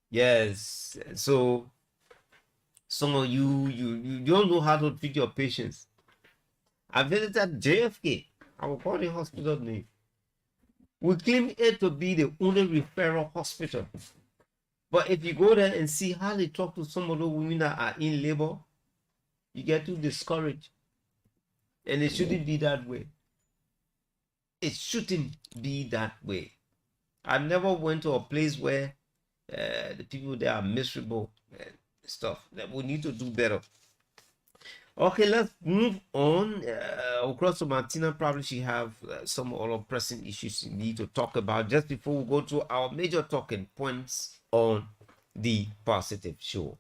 Yes. So some of you don't know how to treat your patients. I visited JFK. I will call the hospital name. We claim it to be the only referral hospital. But if you go there and see how they talk to some of the women that are in labor, you get too discouraged. And it shouldn't be that way. It shouldn't be that way. I never went to a place where the people there are miserable and stuff. That we need to do better. Okay, let's move on. Across to Martina, probably she have some other pressing issues we need to talk about just before we go to our major talking points on the positive show.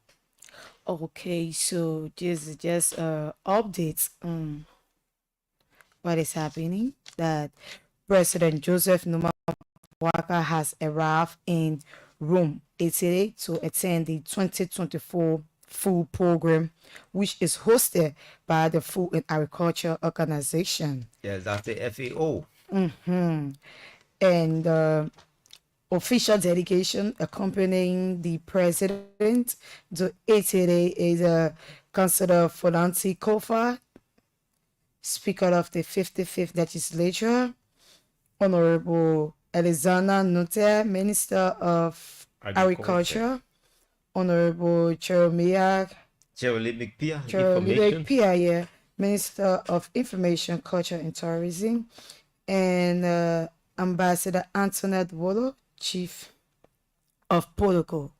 Okay, so this is just updates on what is happening. That President Joseph Numa Waka has arrived in Rome, Italy, to attend the 2024 food program, which is hosted by the Food and Agriculture Organization. Yes, that's the FAO. And official delegation accompanying the president to Italy is Councillor Folanti Kofa, Speaker of the 55th Legislature, Honorable Elizana Nutter, Minister of Agriculture, Honorable Jeremiah Pia, Minister of Information, Culture and Tourism, and Ambassador Antoinette Wolo, Chief of Protocol.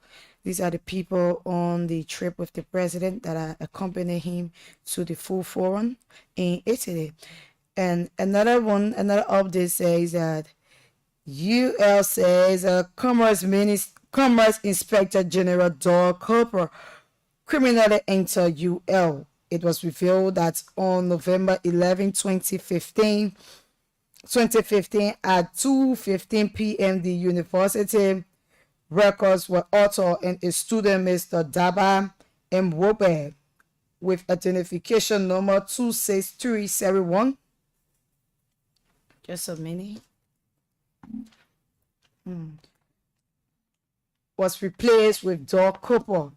These are the people on the trip with the president that are accompanying him to the full forum in Italy. And another update says that UL says Commerce Inspector General Doug Cooper criminally entered UL. It was revealed that on November 11, 2015 at 2:15 p.m. the university records were altered and a student, Mr. Daba Mwobe, with identification number 26371. Just a minute. Was replaced with Doug Cooper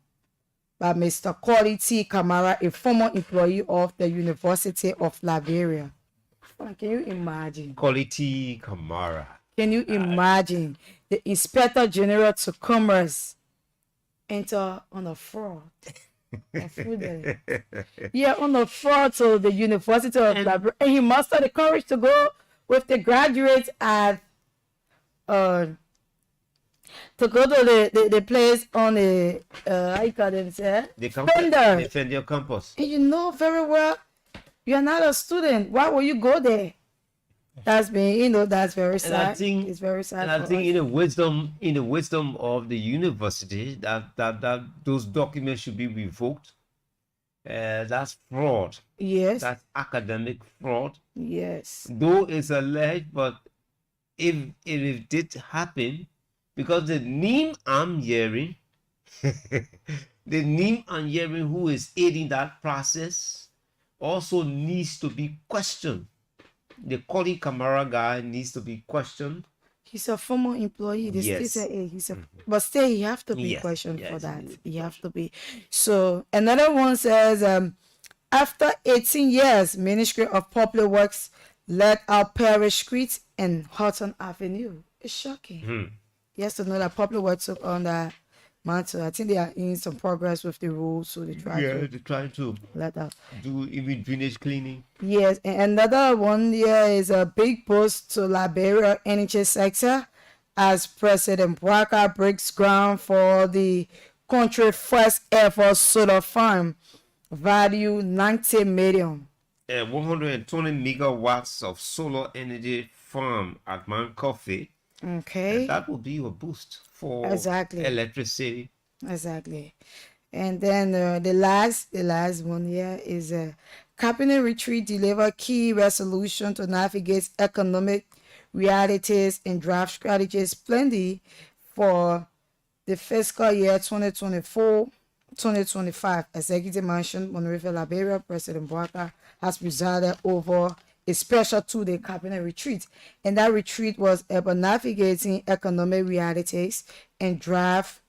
by Mr. Quality Kamara, a former employee of the University of Liberia. Can you imagine? Quality Kamara. Can you imagine the Inspector General to Commerce enter on a fraud? Yeah, on a fraud to the University of Liberia. And he mustered the courage to go with the graduates at to go to the place on the how you call themselves? Defender campus. And you know very well you're not a student. Why will you go there? That's been, that's very sad. It's very sad. And I think in the wisdom of the university that those documents should be revoked. That's fraud. Yes. That's academic fraud. Yes. Though it's alleged, but if it did happen, because the name I'm hearing, who is aiding that process also needs to be questioned. The Koli Kamara guy needs to be questioned. He's a former employee. But still, he have to be questioned for that. He have to be. So another one says, after 18 years, Ministry of Public Works let out Parish Street and Houghton Avenue. It's shocking. He has to know that Public Works took on that matter. I think they are in some progress with the rules, so they're trying to let out do even drainage cleaning. Yes, and another one here is a big boost to Liberia energy sector as President Waka breaks ground for the country's first ever solar farm, value 90 million. 120 megawatts of solar energy farm at Mount Coffee. Okay. And that will be a boost for electricity. Exactly. And then the last one here is a cabinet retreat deliver key resolution to navigate economic realities and draft strategies plenty for the fiscal year 2024-2025. Executive Mansion, Monrovia, Liberia, President Waka has presided over a special 2-day cabinet retreat, and that retreat was about navigating economic realities and draft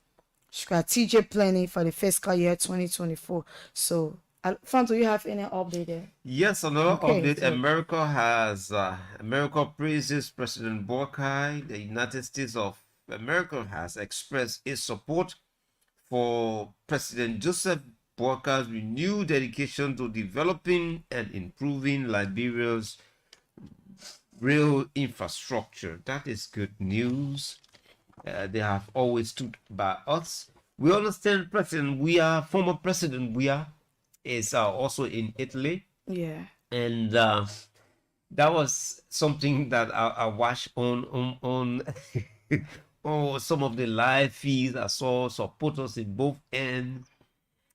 strategic planning for the fiscal year 2024. So, Alfonso, do you have any update there? Yes, another Okay, update. so America praises President Borkai. The United States of America has expressed its support for President Joseph Boakar's renewed dedication to developing and improving Liberia's rail infrastructure. That is good news. They have always stood by us. We understand former President Weah, is also in Italy, yeah, and that was something that I watched on on some of the live feeds. I saw supporters in both ends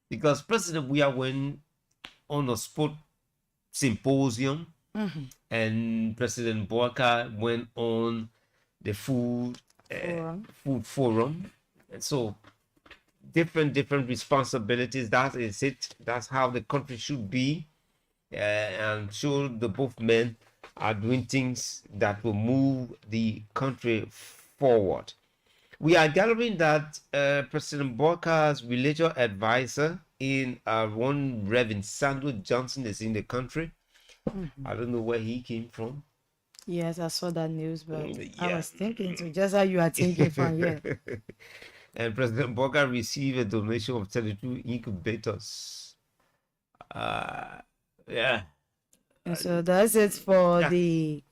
because President Weah went on a sport symposium, and President Boakai went on the forum. food forum, and so different responsibilities. That is it. That's how the country should be. I'm sure the both men are doing things that will move the country forward. We are gathering that President Boakar's religious advisor in one Reverend Sandro Johnson is in the country. I don't know where he came from. Yes, I saw that news, but I Yeah. was thinking to just how you are thinking from here. And President Boakar received a donation of 32 incubators. Yeah. And so that's it for Yeah. the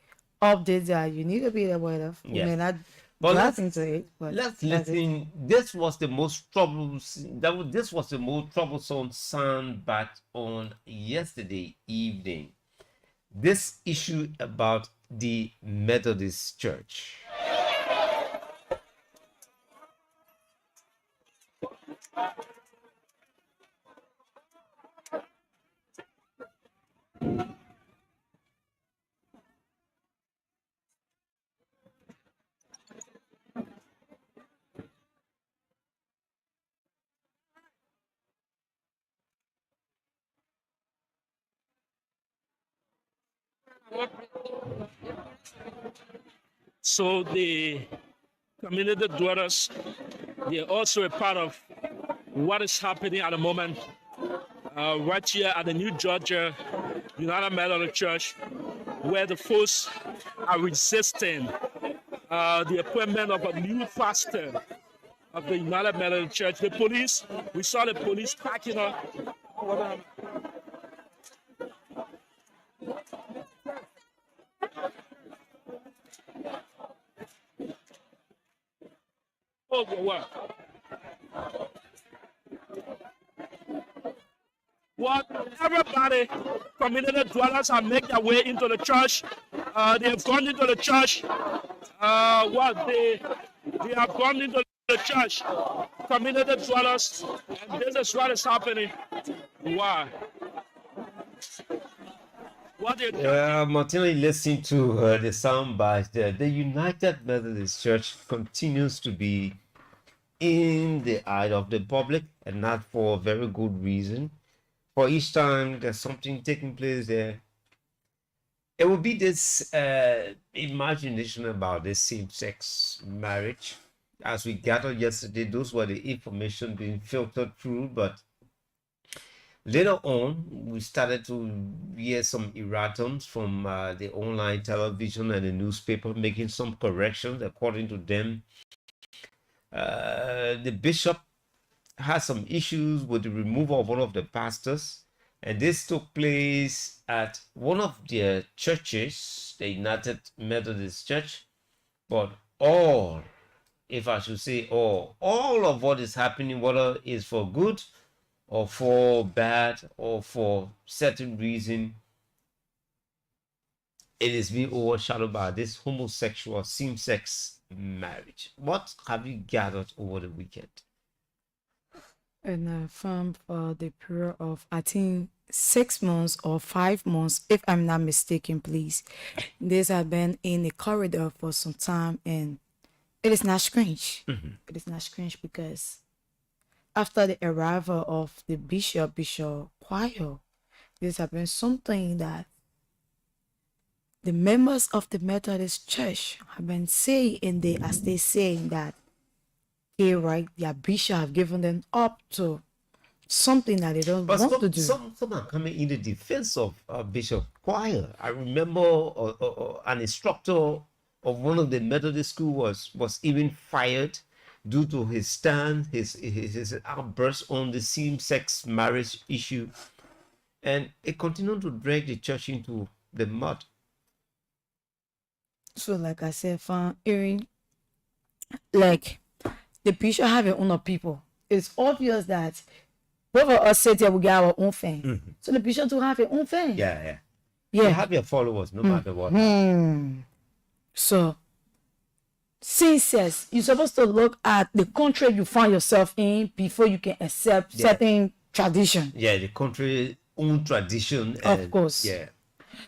updates that you need to be aware of. We may Yes. not But dive into it, but let's that's it. listen. This was the most this was the most troublesome sound bite on yesterday evening. This issue about the Methodist Church. So the community dwellers, they're also a part of what is happening at the moment right here at the New Georgia United Methodist Church, where the folks are resisting the appointment of a new pastor of the United Methodist Church. The police, we saw the police packing up. Oh, what? What? Everybody, community dwellers have made their way into the church. They have gone into the church. They have gone into the church. Community dwellers, and this is what is happening. Why? What they Martina, listening to the sound bites there. The United Methodist Church continues to be in the eye of the public, and not for a very good reason. For each time there's something taking place there, it will be this imagination about this same-sex marriage. As we gathered yesterday, those were the information being filtered through, but later on, we started to hear some erratums from the online television and the newspaper making some corrections. According to them, the bishop has some issues with the removal of one of the pastors, and this took place at one of their churches, the United Methodist Church. But all, if I should say all of what is happening, whether it's for good or for bad or for certain reason, it is being overshadowed by this homosexual same-sex marriage. What have you gathered over the weekend? And from the period of, I think, 6 months or 5 months, if I'm not mistaken, please. This has been in the corridor for some time, and it is not strange. It is not strange because after the arrival of the Bishop Choir, this has been something that the members of the Methodist Church have been saying, and as they saying that gay right, their bishop have given them up to something that they don't But want to do. some are coming in the defense of Bishop Choir. I remember an instructor of one of the Methodist school was even fired due to his stand, his outburst on the same-sex marriage issue, and it continued to drag the church into the mud. So like I said, from hearing, like the bishop have their own people. It's obvious that both of us said that we got our own thing. So the bishop to have their own thing. Yeah. Yeah. You have your followers no matter what. So since you're supposed to look at the country you find yourself in before you can accept certain tradition. Yeah, the country's own tradition. Of course. Yeah.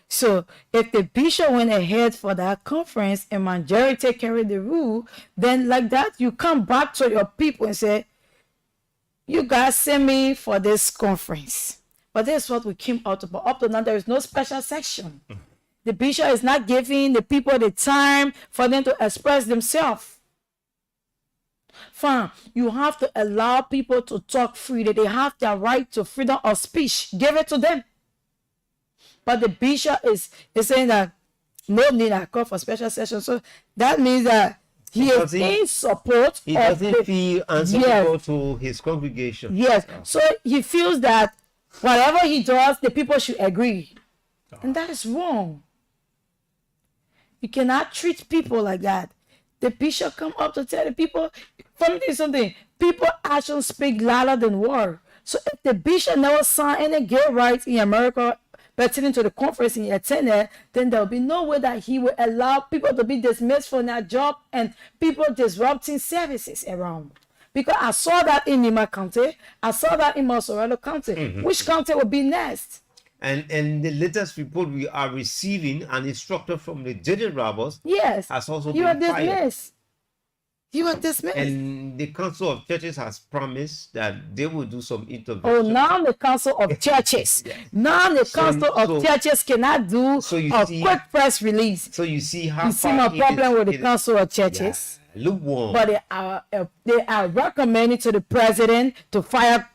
So if the bishop went ahead for that conference and majority carried the rule, then like that you come back to your people and say, you guys send me for this conference. But this is what we came out about. Up to now, there is no special section. The bishop is not giving the people the time for them to express themselves. Fine, you have to allow people to talk freely. They have their right to freedom of speech. Give it to them. But the bishop is saying that no need to call for special session. So that means that he is in support. He doesn't feel answerable to his congregation. Yes. So he feels that whatever he does, the people should agree. And that is wrong. You cannot treat people like that. The bishop come up to tell the people, from something, people actions speak louder than word. So if the bishop never signed any gay rights in America pertaining to the conference he attended, then there will be no way that he will allow people to be dismissed from their job and people disrupting services around. Because I saw that in Nima County, I saw that in Mosorelo County. Which county will be next? And the latest report we are receiving, an instructor from the Judges Robbers has also been fired. You are dismissed. And the Council of Churches has promised that they will do some intervention. Oh, now the Council of Churches. Now the Council of Churches cannot do a quick press release. So you see how you see my problem with the Council of Churches. Yeah, lukewarm. But they are recommending to the president to fire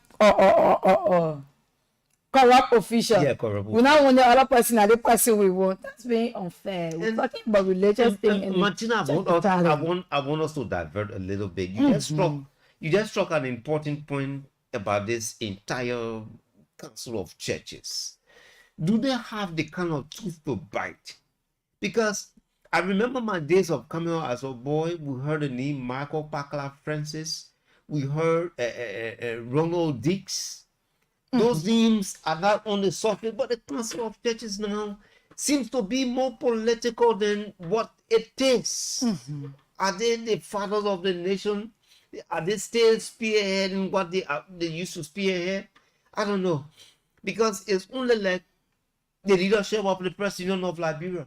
corrupt official. Yeah, corrupt. We now want the other person and the person we want. That's being unfair. We're talking about religious thing. Martina, I want us to divert a little bit. You just struck an important point about this entire Council of Churches. Do they have the kind of tooth to bite? Because I remember my days of coming out as a boy. We heard the name Michael Pakla Francis. We heard Ronald Dix. Those names are not on the surface, but the Council of Churches now seems to be more political than what it is. Are they the fathers of the nation? Are they still spearheading what they used to spearhead? I don't know. Because it's only like the leadership of the president of Liberia,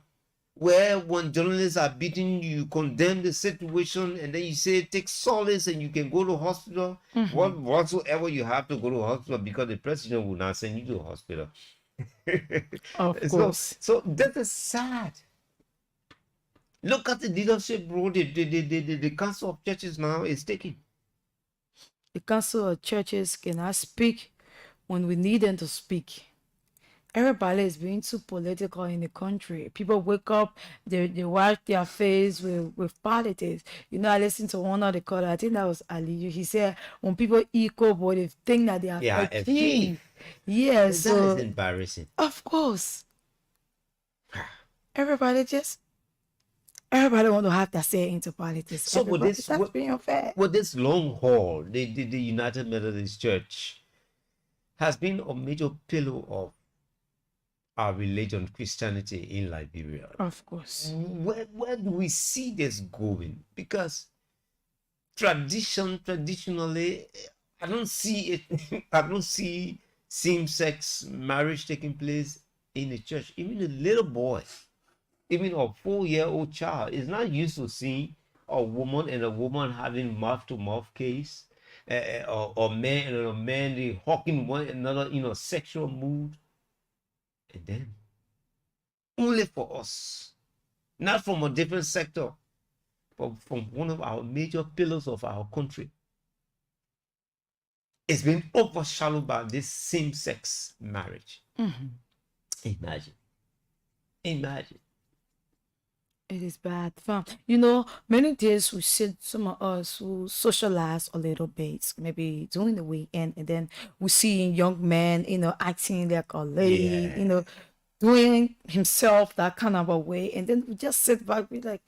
where when journalists are beaten, you condemn the situation and then you say take solace and you can go to hospital. Whatsoever you have to go to hospital because the president will not send you to the hospital. Of course. So that is sad. Look at the leadership role the Council of Churches now is taking. The Council of Churches cannot speak when we need them to speak. Everybody is being too political in the country. People wake up, they wash their face with politics. You know, I listened to one of the callers, I think that was Ali. He said, when people equal, but they think that they are achieved. Yes. That is embarrassing. Of course. Everybody want to have their say into politics. So that's being unfair. With this long haul, the United Methodist Church has been a major pillar of our religion, Christianity in Liberia. Of course. Where do we see this going? Because traditionally, I don't see it. I don't see same-sex marriage taking place in the church. Even a little boy, even a 4-year-old child, is not used to seeing a woman and a woman having mouth-to-mouth case, or man and a man they hawking one another in a sexual mood. And then, only for us, not from a different sector, but from one of our major pillars of our country, it's been overshadowed by this same-sex marriage. Imagine. Imagine. It is bad, fam. You know, many days we see some of us who socialize a little bit, maybe during the weekend, and then we see young men, acting like a lady, Yeah. doing himself that kind of a way, and then we just sit back, be like,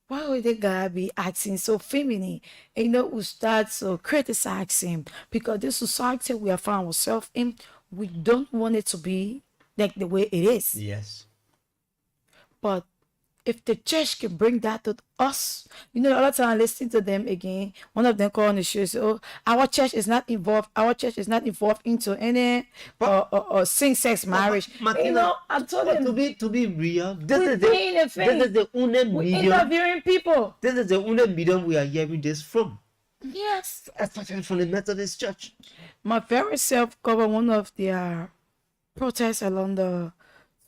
why would the guy be acting so feminine? And we start to criticize him because this society we have found ourselves in, we don't want it to be like the way it is. Yes. But if the church can bring that to us, the other time I listened to them again, one of them called on the show, say, oh, our church is not involved into any same-sex marriage. Martina, I told but them, to be real, we're paying a fee. this is the only We're medium. interviewing people. This is the only medium we are hearing this from, Yes. especially from the Methodist Church. My very self covered one of their protests along the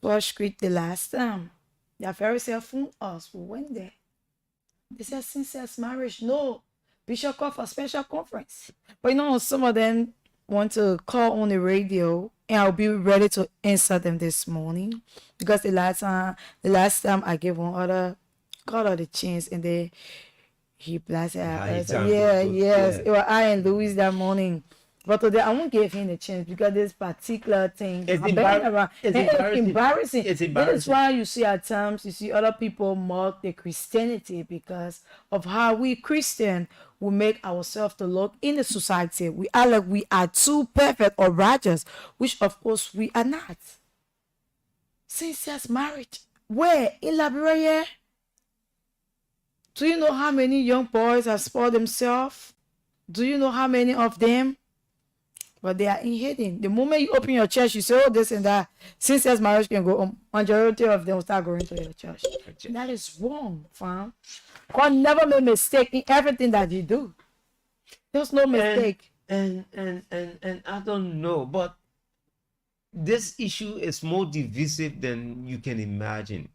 12th Street the last time. Their very self phoned us. We went there. They said same-sex marriage, no. Bishop called for a special conference. But some of them want to call on the radio, and I'll be ready to answer them this morning. Because the last time I gave one other call the chance, and then he blasted us. Yes. It was I and Louis that morning. But today I won't give him the chance because this particular thing It's embarrassing. It's That is why you see at times other people mock the Christianity because of how we Christian we make ourselves to look in the society. We are like we are too perfect or righteous, which of course we are not. Same-sex marriage. Where? In Liberia? Do you know how many young boys have spoiled themselves? Do you know how many of them? But they are in hidden. The moment you open your church, you say, oh, this and that. Same-sex marriage can go on. Majority of them will start going to your church. That is wrong, fam. God never made mistake in everything that you do. There's no mistake. And I don't know, but this issue is more divisive than you can imagine.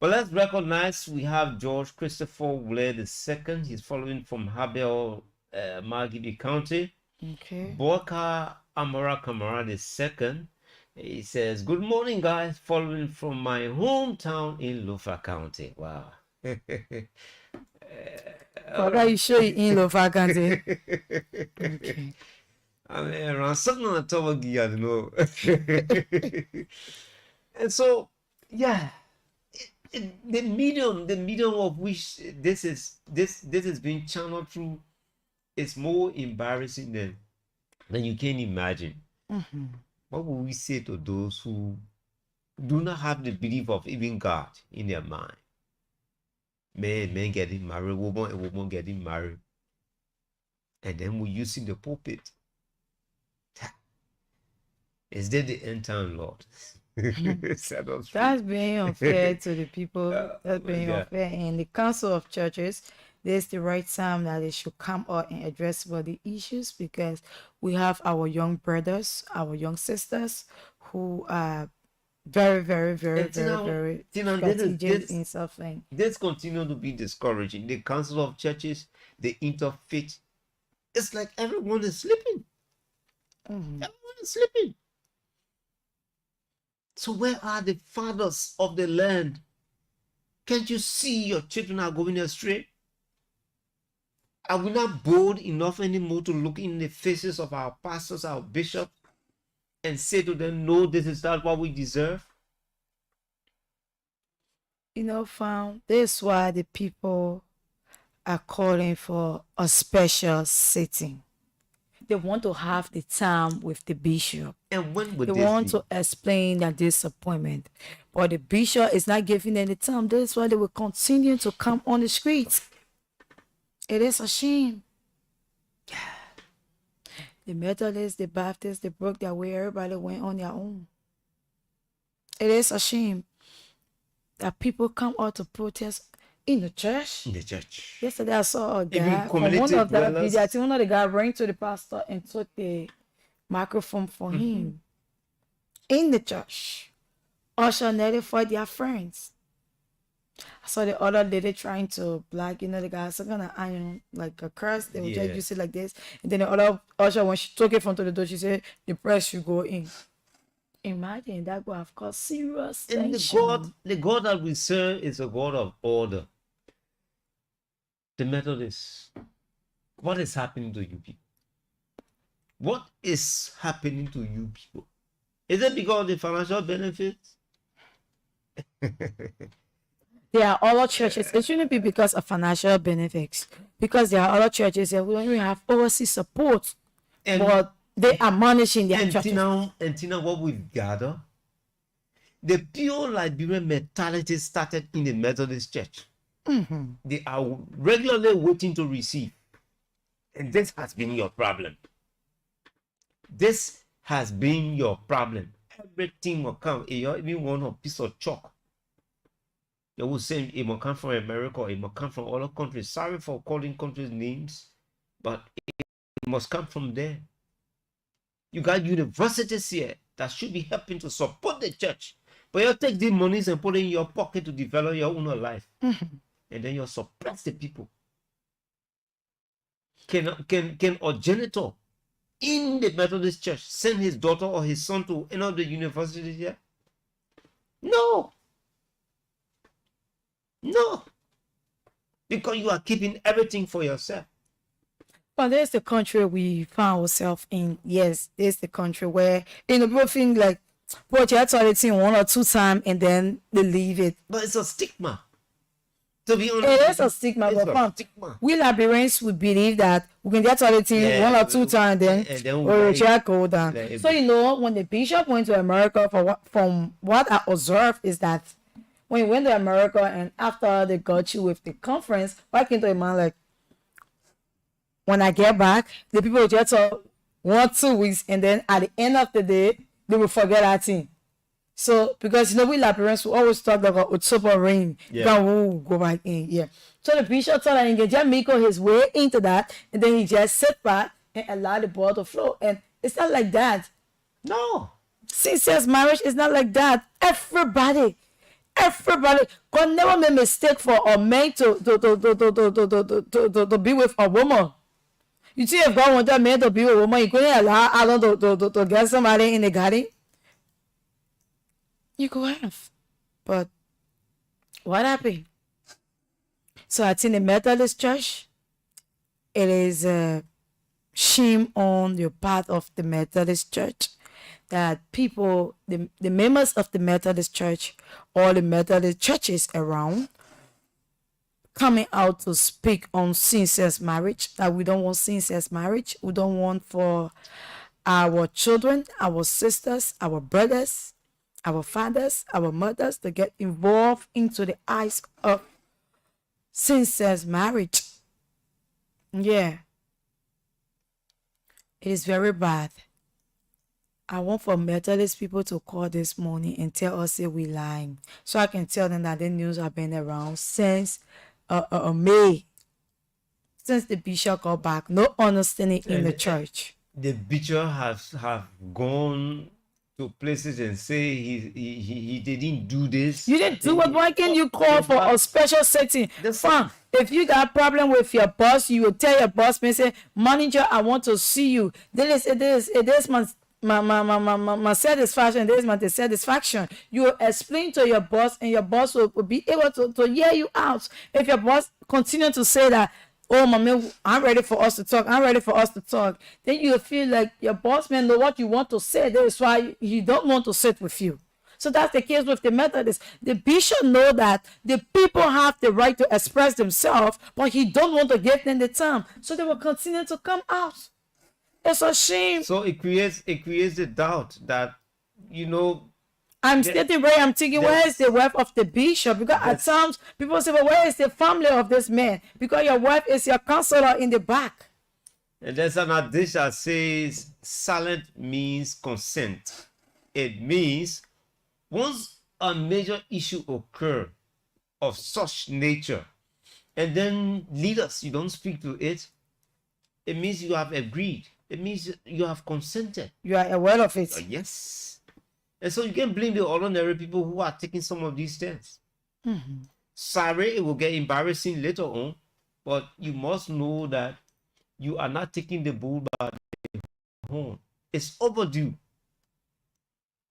But let's recognize we have George Christopher Willer II. He's following from Habel, Margibi County. Okay. Boka Amara Kamara II. He says, good morning, guys. Following from my hometown in Lufa County. Wow. You show you in Lufa County. Okay. I mean, around something on the top of gear, you know. And so, yeah, the medium of which this is being channeled through is more embarrassing than you can imagine. What will we say to those who do not have the belief of even God in their mind? Men getting married, woman getting married, and then we using the pulpit. Is that the end time, Lord? That's being unfair to the people. That's being unfair. And the Council of Churches, this is the right time that they should come out and address all the issues because we have our young brothers, our young sisters who are very, very, very, very, very strategic in something. This continue to be discouraging. The Council of Churches, the interfaith, it's like everyone is sleeping. Everyone is sleeping. So where are the fathers of the land? Can't you see your children are going astray? Are we not bold enough anymore to look in the faces of our pastors, our bishops, and say to them, no, this is not what we deserve? Fam, this is why the people are calling for a special sitting. They want to have the time with the bishop. And when would they want to explain their disappointment. But the bishop is not giving any time. That's why they will continue to come on the streets. It is a shame. The Methodists, the Baptists, they broke their way. Everybody went on their own. It is a shame that people come out to protest in the church. In the church. Yesterday I saw a guy from one of the videos. I think one of the guys ran to the pastor and took the microphone for him. In the church. Usher Nelly for their friends. I saw the other lady trying to black, the guy some kind of iron like a curse. They would just Yeah. use it like this, and then the other usher when she took it from to the door, she said the press should go in. Imagine that would have caused serious And tension. the God that we serve is a God of order. The Methodists, what is happening to you people? What is happening to you people? Is it because of the financial benefits? There are other churches. It shouldn't be because of financial benefits, because there are other churches that we don't even have overseas support, And, but they are managing their and churches. Tina, what we've gathered, the pure Liberian mentality started in the Methodist Church. They are regularly waiting to receive. And this has been your problem. This has been your problem. Everything will come. You even want a piece of chalk. They will say it must come from America, it must come from other countries. Sorry for calling countries names, but it must come from there. You got universities here that should be helping to support the church. But you take these monies and put it in your pocket to develop your own life. And then you suppress the people. Can a janitor in the Methodist church send his daughter or his son to any of the universities here? No. No. Because you are keeping everything for yourself. But there's the country we found ourselves in. Yes, there's the country where people think like, but you taught it in 1 or 2 times and then they leave it. But it's a stigma. To be honest, It is a stigma, it's but a stigma. we Liberians would believe that we can get taught it in 1 or 2 times and then we'll just go down. So when the bishop went to America, from what I observed is that when he went to America and after they got you with the conference, back into a man like, when I get back, the people will just talk 1 or 2 weeks, and then at the end of the day, they will forget that thing. So because we Liberians will always talk about October rain, we'll go back in. Yeah. So the bishop told him he just make his way into that, and then he just sit back and allow the ball to flow. And it's not like that. No. Same-sex marriage is not like that. Everybody, God never made mistake for a man to be with a woman. You see, if God wanted a man to be with a woman, he couldn't allow Adam to get somebody in the garden. You could have. But what happened? So I think the Methodist Church, it is a shame on the part of the Methodist Church that people, the members of the Methodist Church or the Methodist churches around, coming out to speak on same-sex marriage, that we don't want same-sex marriage. We don't want for our children, our sisters, our brothers, our fathers, our mothers to get involved into the eyes of same-sex marriage. Yeah. It is very bad. I want for Methodist people to call this morning and tell us if we lying, so I can tell them that the news have been around since May, since the bishop got back. No understanding in the church. The bishop have gone to places and say he didn't do this. You didn't do it. Why can't you call for a special setting? Fine. If you got a problem with your boss, you will tell your boss and say, manager, I want to see you. This is my satisfaction. This is my dissatisfaction. You will explain to your boss, and your boss will be able to hear you out. If your boss continue to say that, oh, mommy, I'm ready for us to talk, then you feel like your boss man know what you want to say. That is why he don't want to sit with you. So that's the case with the Methodists. The bishop know that the people have the right to express themselves, but he don't want to give them the time. So they will continue to come out. It's a shame. So it creates the doubt that, I'm sitting where I'm thinking, where is the wife of the bishop? Because at times people say, well, where is the family of this man? Because your wife is your counselor in the back. And there's an adage that says silent means consent. It means once a major issue occurs of such nature, and then leaders, you don't speak to it, it means you have agreed. It means you have consented. You are aware of it. Yes. And so you can blame the ordinary people who are taking some of these steps. Sorry, it will get embarrassing later on, but you must know that you are not taking the bull by the horn. It's overdue.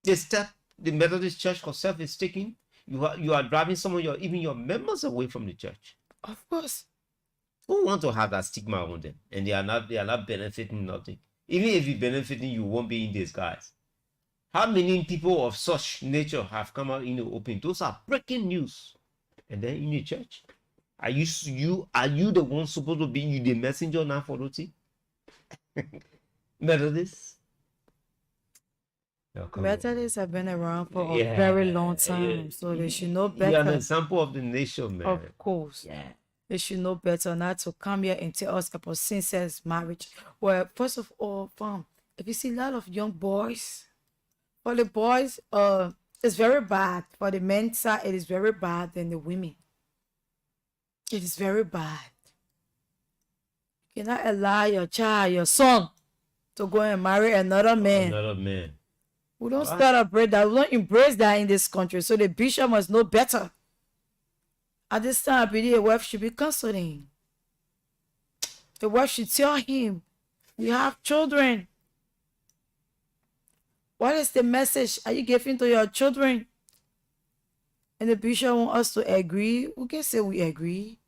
The step the Methodist Church herself is taking, you are driving some of even your members away from the church. Of course. Who want to have that stigma on them, and they are not benefiting nothing. Even if you're benefiting, you won't be in disguise. How many people of such nature have come out in the open? Those are breaking news. And then in the church, are you the one supposed to be the messenger now for the team? Methodists? Methodists have been around for a very long time, so they should know better. You're an example of the nation, man. Of course. Yeah. They should know better not to come here and tell us about same-sex marriage. Well, first of all, if you see a lot of young boys, for the boys, it's very bad. For the men's side, it is very bad than the women. It is very bad. You cannot allow your child, your son, to go and marry another man. Another man. We don't celebrate that. We don't embrace that in this country. So the bishop must know better. At this time, I believe the wife should be counseling. The wife should tell him, "We have children. What is the message are you giving to your children?" And the bishop wants us to agree. We can say we agree.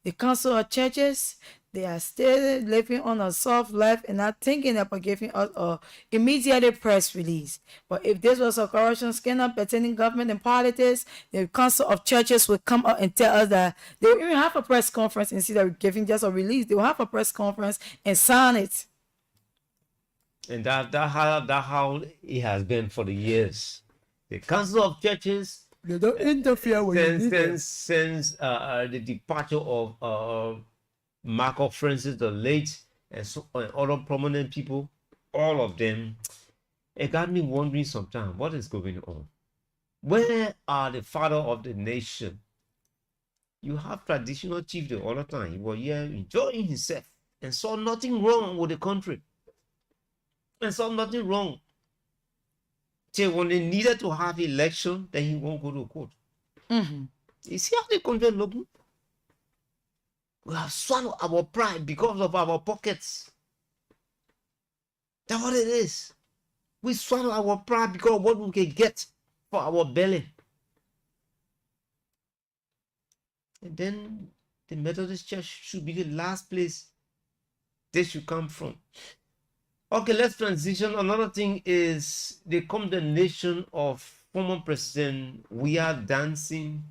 The council of churches, they are still living on a soft life and not thinking about giving us a immediate press release. But if this was a corruption scandal pertaining government and politics, the council of churches will come out and tell us that they will even have a press conference instead of giving just a release. They will have a press conference and sign it. And that how it has been for the years. The council of churches, they don't interfere with since the departure of Marco Francis the late and other prominent people, all of them, it got me wondering sometimes what is going on. Where are the father of the nation? You have traditional chief the other time. He was here enjoying himself and saw nothing wrong with the country. And saw nothing wrong. Till when they needed to have election, then he won't go to court. You see how the country looking? We have swallowed our pride because of our pockets. That's what it is. We swallow our pride because of what we can get for our belly. And then the Methodist Church should be the last place they should come from. Okay, let's transition. Another thing is the condemnation of former President We Are Dancing.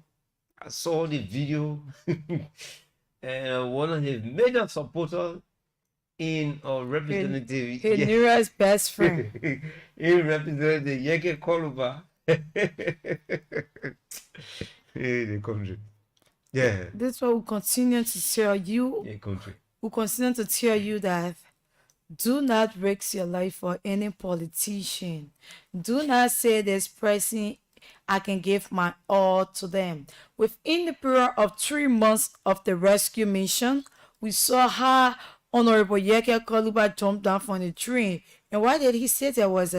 I saw the video. And one of his major supporters in representative. His nearest best friend. He represented the Yeke Koluba. The country. Yeah. This is what we continue to tell you. Yeah, country. We continue to tell you that do not risk your life for any politician. Do not say this person, I can give my all to them. Within the period of 3 months of the rescue mission, we saw how Honorable Yeke Koluba jumped down from the tree. And why did he say there was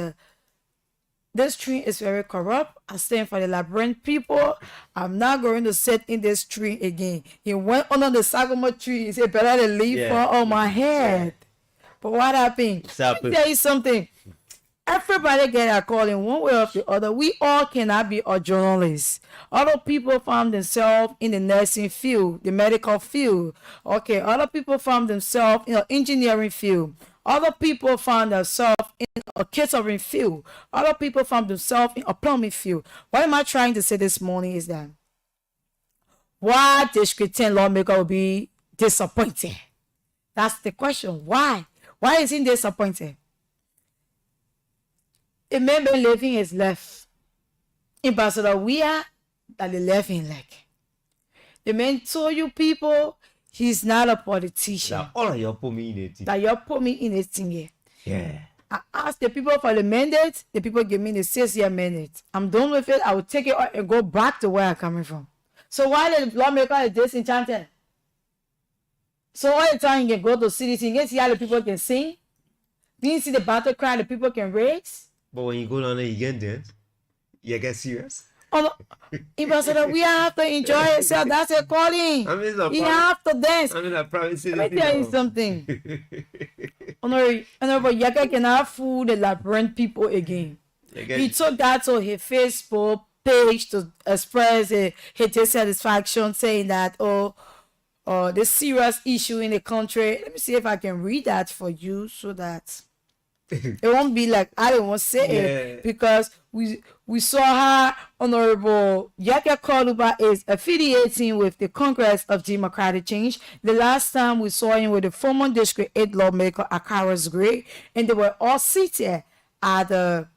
this tree is very corrupt? I stand for the Labyrinth people. I'm not going to sit in this tree again. He went under the sycamore tree. He said, better than leave fall on my head. But what happened? Let me tell you something. Everybody get a call in one way or the other. We all cannot be a journalist. Other people found themselves in the nursing field, the medical field. Okay, other people found themselves in the engineering field. Other people found themselves in a catering field. Other people found themselves in a plumbing field. What am I trying to say this morning is that why District 10 lawmaker will be disappointed? That's the question. Why? Why is he disappointed? The man been living his life. Ambassador, we are that the left him like. The man told you people he's not a politician. That all of you put me in it. That you put me in a thing here. Yeah. I asked the people for the mandate. The people give me the 6-year mandate. I'm done with it. I will take it out and go back to where I'm coming from. So why the lawmaker is disenchanted? So all the time you can go to cities, you can see how the people can sing. You can see the battle cry the people can raise. But when you go down there, you get dance. You get serious. Ambassador, we have to enjoy yourself. That's a calling. I mean, You have to dance. I mean, a private citizen. Let me tell you something. Honorable Yaka cannot fool the Labyrinth people again. He took that to his Facebook page to express his dissatisfaction, saying that, this serious issue in the country. Let me see if I can read that for you so that it won't be like I don't want to say it, because we saw how Honorable Yaka Kaluba is affiliating with the Congress of Democratic Change. The last time we saw him with the former District 8 lawmaker Akaras Gray, and they were all seated at the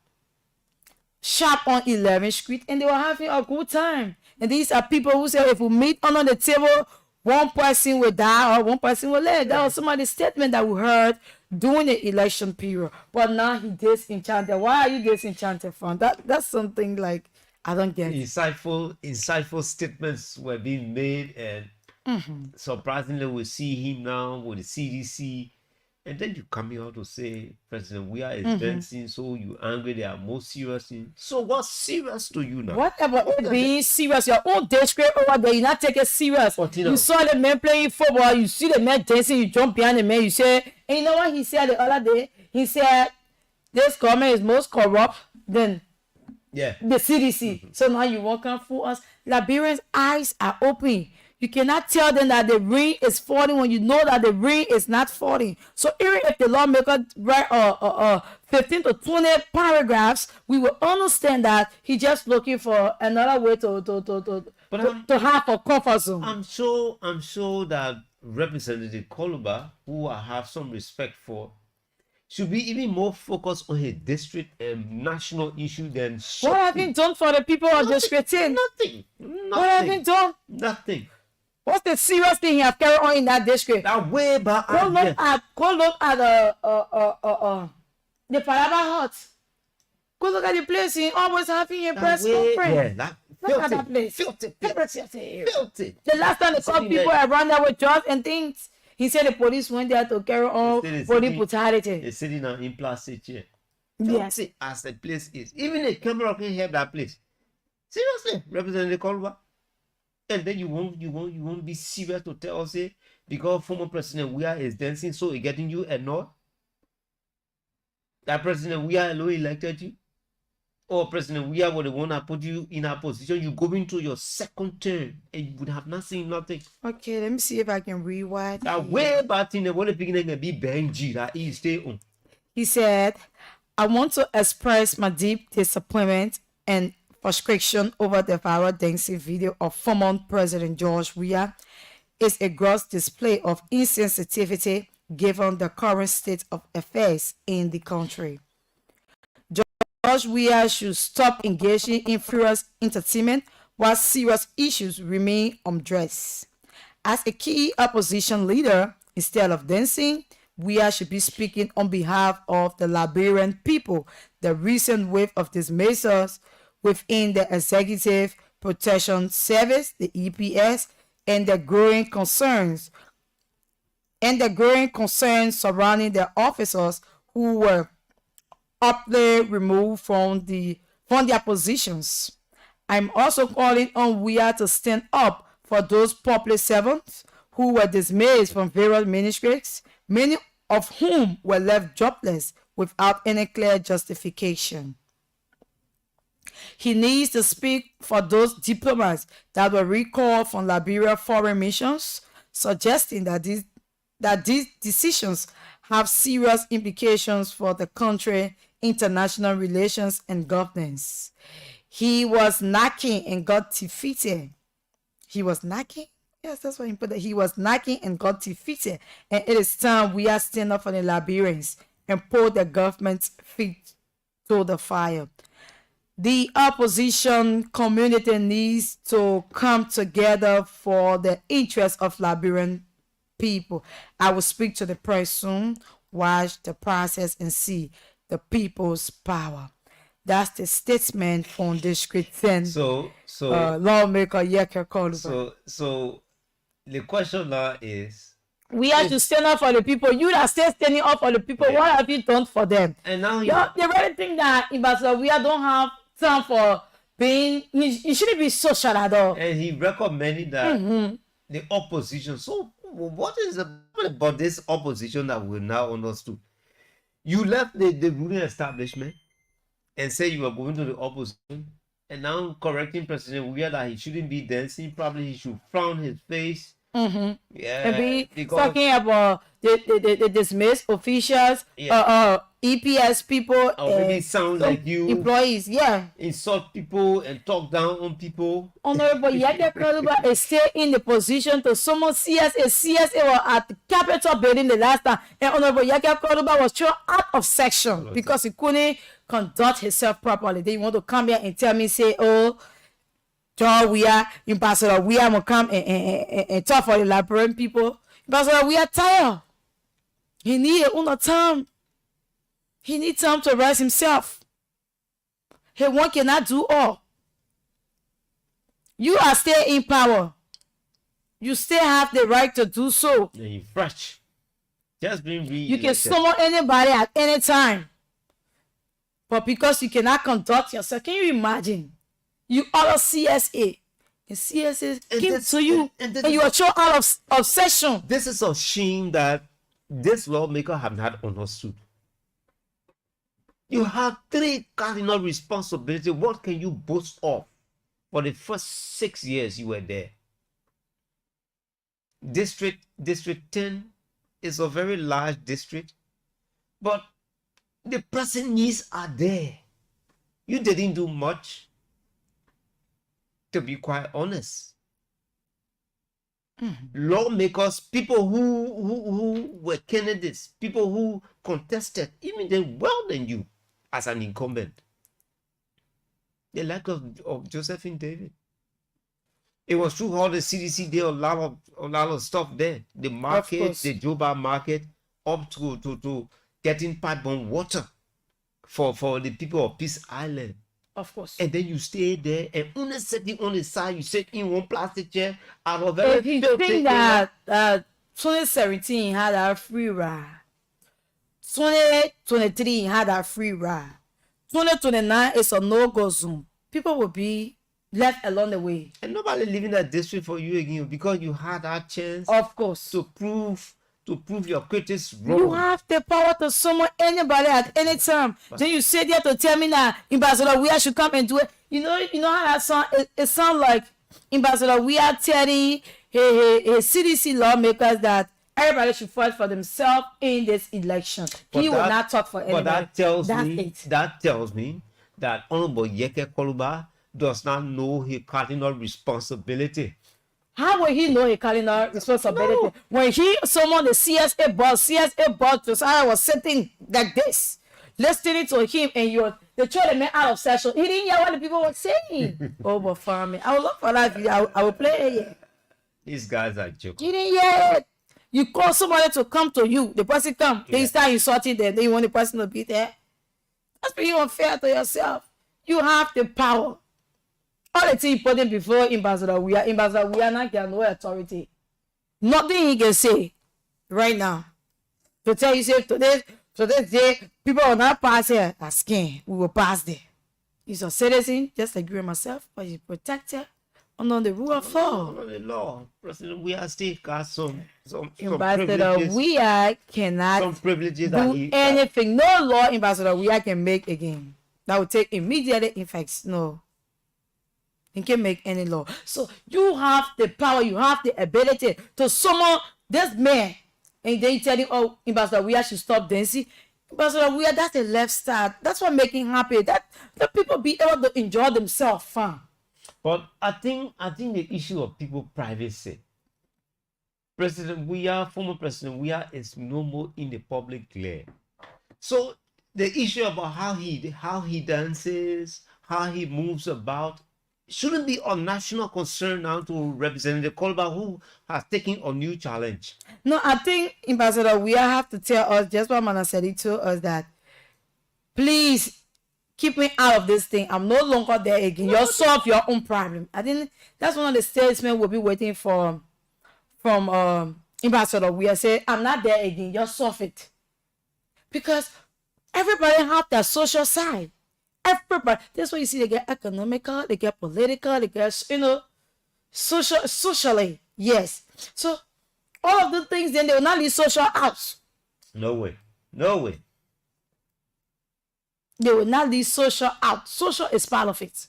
shop on 11th Street, and they were having a good time. And these are people who say if we meet under the table, one person will die or one person will live. That was some of the statement that we heard during the election period. But now he disenchanted. Why are you disenchanted from? That's something like I don't get. Insightful statements were being made, and surprisingly, we see him now with the CDC. And then you come here to say, President, we are dancing, so you angry, they are more serious. So what's serious to you now? What about it being serious? Your own district over there, you not take it serious. You saw the man playing football, you see the man dancing, you jump behind the man, you say, and you know what he said the other day? He said, this government is most corrupt than the CDC. So now you won't come fool us. Liberians' eyes are open. You cannot tell them that the rain is falling when you know that the rain is not falling. So even if the lawmaker write 15 to 20 paragraphs, we will understand that he's just looking for another way to have a comfort zone. I'm sure that Representative Koluba, who I have some respect for, should be even more focused on his district and national issue than what have you done for the people of District 10? Nothing. What have you done? Nothing. What's the serious thing he have carried on in that district? That way back. Go look at the Palaba Hut. Go look at the place. He always having a press conference. Yeah, look at that place. Filthy. The last time they saw people around there with drugs and things, he said the police went there to carry on police brutality. They're sitting in plastic chair. Yes. Filthy as the place is. Even a camera can help that place. Seriously, Representative Koluba. And then you won't be serious to tell us, because former President Weah is dancing, so he's getting you annoyed? That President Weah alone elected you? Or President Weah was the one that put you in a position, you go into your second term and you would have not seen nothing. Okay, let me see if I can rewind. That way back in the one beginning can be Benji that he stay on. He said, I want to express my deep disappointment and frustration over the viral dancing video of former President George Weah. Is a gross display of insensitivity given the current state of affairs in the country. George Weah should stop engaging in frivolous entertainment while serious issues remain unaddressed. As a key opposition leader, instead of dancing, Weah should be speaking on behalf of the Liberian people. The recent wave of dismissals within the Executive Protection Service, the EPS, and the growing concerns surrounding the officers who were abruptly removed from their positions. I'm also calling on Weah to stand up for those public servants who were dismissed from various ministries, many of whom were left jobless without any clear justification. He needs to speak for those diplomats that were recalled from Liberia foreign missions, suggesting that these decisions have serious implications for the country, international relations, and governance. He was knocking and got defeated. He was knocking? Yes, that's what he put. He was knocking and got defeated. And it is time we are standing up for the Liberians and pull the government's feet to the fire. The opposition community needs to come together for the interest of Liberian people. I will speak to the press soon, watch the process, and see the people's power. That's the statement from District 10. So lawmaker Yeka Koluba. So the question now is, we have to stand up for the people. You that stay standing up for the people, what have you done for them? And now they really think that Ambassador, we don't have time for you shouldn't be social at all. And he recommended that the opposition. So what is about this opposition that we now understood? You left the ruling establishment and said you were going to the opposition, and now correcting President Weir that he shouldn't be dancing. Probably he should frown his face. And Yeah, be because talking about the dismissed officials, EPS people, or maybe sound like you, employees. Yeah. insult people and talk down on people. Honorable Yeke Kaluba is still in the position to summon CSA. CSA was at the Capitol building the last time, and Honorable Yeke Kaluba was thrown out of section because he couldn't conduct himself properly. Then you want to come here and tell me, say, oh, John, we are Ambassador, we are gonna come and talk for the Liberian people. Ambassador, we are tired. He need time. He needs time to rest himself. He one cannot do all. You are still in power. You still have the right to do so. And you fresh. Just being You can summon anybody at any time. But because you cannot conduct yourself, can you imagine? You order CSA. And CSA came to you. And you are thrown out of session. This is a shame that this lawmaker have not understood. You have 3 cardinal responsibilities. What can you boast of for the first 6 years you were there? District 10 is a very large district, but the pressing needs are there. You didn't do much, to be quite honest. Lawmakers, people who were candidates, people who contested, even they well than you as an incumbent. The lack of Josephine David. It was through all the CDC did a lot of stuff there. The market, the Juba market, up to getting pipe-borne water for the people of Peace Island. Of course. And then you stay there and only sitting on the side, you sit in one plastic chair out of very if you think that 2017 had a free ride, 2023 had a free ride, 2029 is a no-go zone, people will be left along the way. And nobody leaving that district for you again because you had that chance Of course. to prove your critics wrong. You have the power to summon anybody at any time. Then you sit there to tell me that Ambassador Weir should come and do it. You know how that sound? It sounds like Ambassador Weir telling CDC lawmakers that everybody should fight for themselves in this election. He will not talk for anybody. But that tells me that Honorable Yeke Koluba does not know his cardinal responsibility. How will he know a cardinal responsibility? No. When he summoned the CSA boss, Josiah was sitting like this, listening to him, and they threw the man out of session. He didn't hear what the people were saying. Oh, but for me, I will look for that video. I will play it here. These guys are joking. He didn't hear it. You call somebody to come to you. The person come. Then you start insulting them. Then you want the person to be there. That's pretty unfair to yourself. You have the power. All the things put him before Ambassador Weir not get no authority. Nothing he can say right now to tell you, say today day, people will not pass here. Asking, we will pass there. He's a citizen, just like you and myself, but he's protected under the rule of law. Under the law, President Weir still got some Ambassador Weir cannot some privileges do anything. No law Ambassador Weir can make again that will take immediate effects. No. He can make any law. So you have the power, you have the ability to summon this man. And then you tell him, oh, Ambassador Weir should stop dancing. Ambassador Weir, that's the left start. That's what makes him happy. That the people be able to enjoy themselves fun. But I think the issue of people privacy. President Weir, former President Weir is no more in the public glare. So the issue about how he dances, how he moves about, shouldn't be a national concern now to Representative Koluba, who has taken a new challenge. No, I think Ambassador Weir have to tell us, just what Mana said, he told us that, please keep me out of this thing. I'm no longer there again. You'll solve your own problem. I think that's one of the statesmen we'll be waiting for from Ambassador Weir. Say, I'm not there again. You'll solve it. Because everybody have their social side. everybody. That's why you see they get economical, they get political, they get, socially. Yes. So all of the things, then they will not leave social out. No way. No way. They will not leave social out. Social is part of it.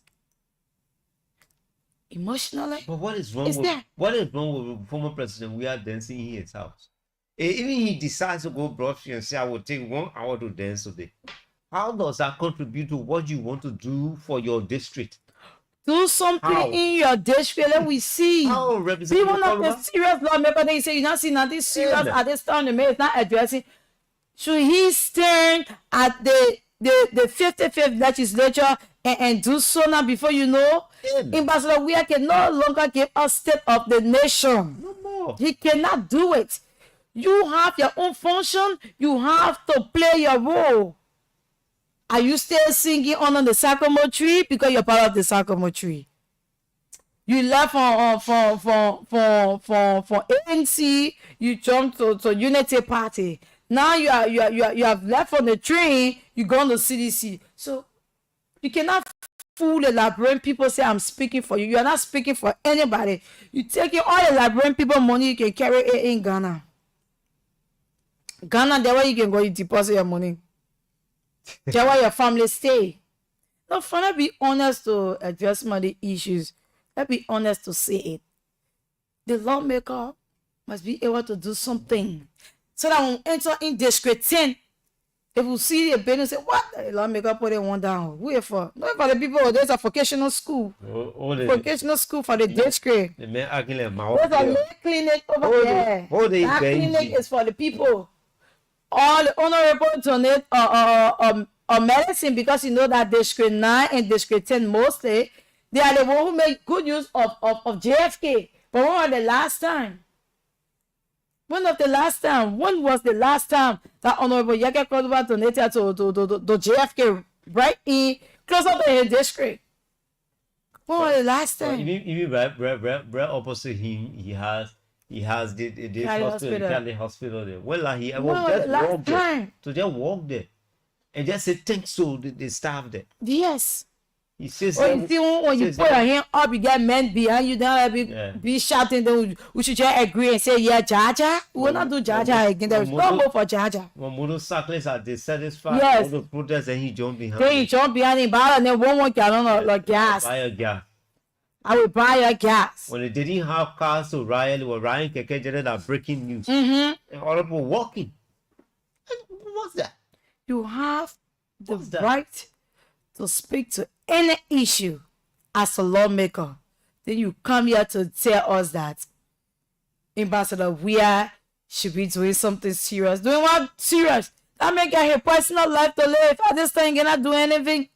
Emotionally. But what is wrong Is with there? what is wrong with former president? We are dancing in his house. Even he decides to go broadcast and say, "I will take 1 hour to dance today." How does that contribute to what you want to do for your district? Do something in your district. Let we see. How, Be Representative one of the Oliver? serious lawmaker. They say you not see nothing serious Yeah. at this time. The mayor is not addressing. Should he stand at the 55th legislature and do so now before you know? Yeah. Ambassador Weah can no longer give us state of the nation. No more. He cannot do it. You have your own function. You have to play your role. Are you still singing under the sycamore tree because you're part of the sycamore tree? You left for ANC. You jumped to Unity Party. Now you have left from the train. You gone to CDC. So you cannot fool the Liberian people. Say I'm speaking for you. You are not speaking for anybody. You taking all the Liberian people money you can carry it in Ghana. Ghana, there where you can go. You deposit your money. That's why your family stay. No, let's be honest to address some of the issues. Let's be honest to say it. The lawmaker must be able to do something so that when we enter in District 10, if we see a building, say, what? The lawmaker put it one down. Who is for? Not for the people. There's a vocational school. Vocational school for the district. The man acting like There's a lay clinic over there. That clinic is for the people. All the honorable donate medicine because you know that District 9 and District 10 mostly, they are the one who make good use of JFK. But when was the last time? When was the last time that Honorable Yaka Koduba donated to JFK right in close up in his district? When was the last time? Even right opposite him, he has this hospital there. Well, he was just walk there. So just walk there and just say thanks to the staff there. Yes. He says. Or you see when you put your hand up, you get men behind you, then be shouting. Then we should just agree and say, yeah, Jaja. We will not do Jaja again. There is no more for Jaja. When motorcyclists are dissatisfied, yes, all the protests, and he jump behind. Then he jump behind him, and then one gallon of gas. Buy a gas. I will buy your gas. When they didn't have cars to ride, they were riding keke jere that breaking news. Mm-hmm. And all people walking. What's that? You have the right to speak to any issue as a lawmaker. Then you come here to tell us that Ambassador Weah should be doing something serious. Doing what serious? That make his personal life to live. At this time, you cannot do anything.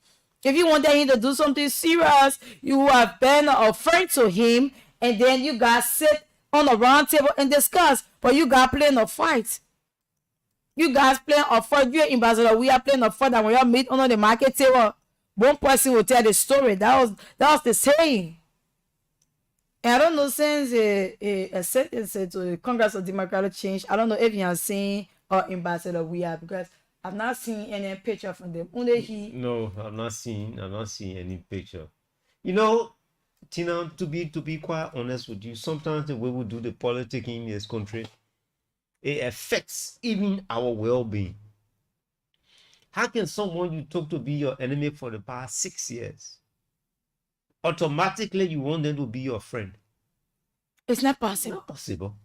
If you wanted him to do something serious, you have been a friend to him, and then you guys sit on a round table and discuss. But you guys playing a fight. You guys playing a fight. You and Ambassador Weah playing a fight, and when you meet on the market table, one person will tell the story. That was the saying. And I don't know, since a sentence to the Congress of Democratic Change, I don't know if you have seen Ambassador Weah, because I've not seen any picture from them. Only he. No, I've not seen any picture. You know, Tina, to be quite honest with you, sometimes the way we do the politics in this country, it affects even our well-being. How can someone you took to be your enemy for the past 6 years, automatically you want them to be your friend? It's not possible. Not possible.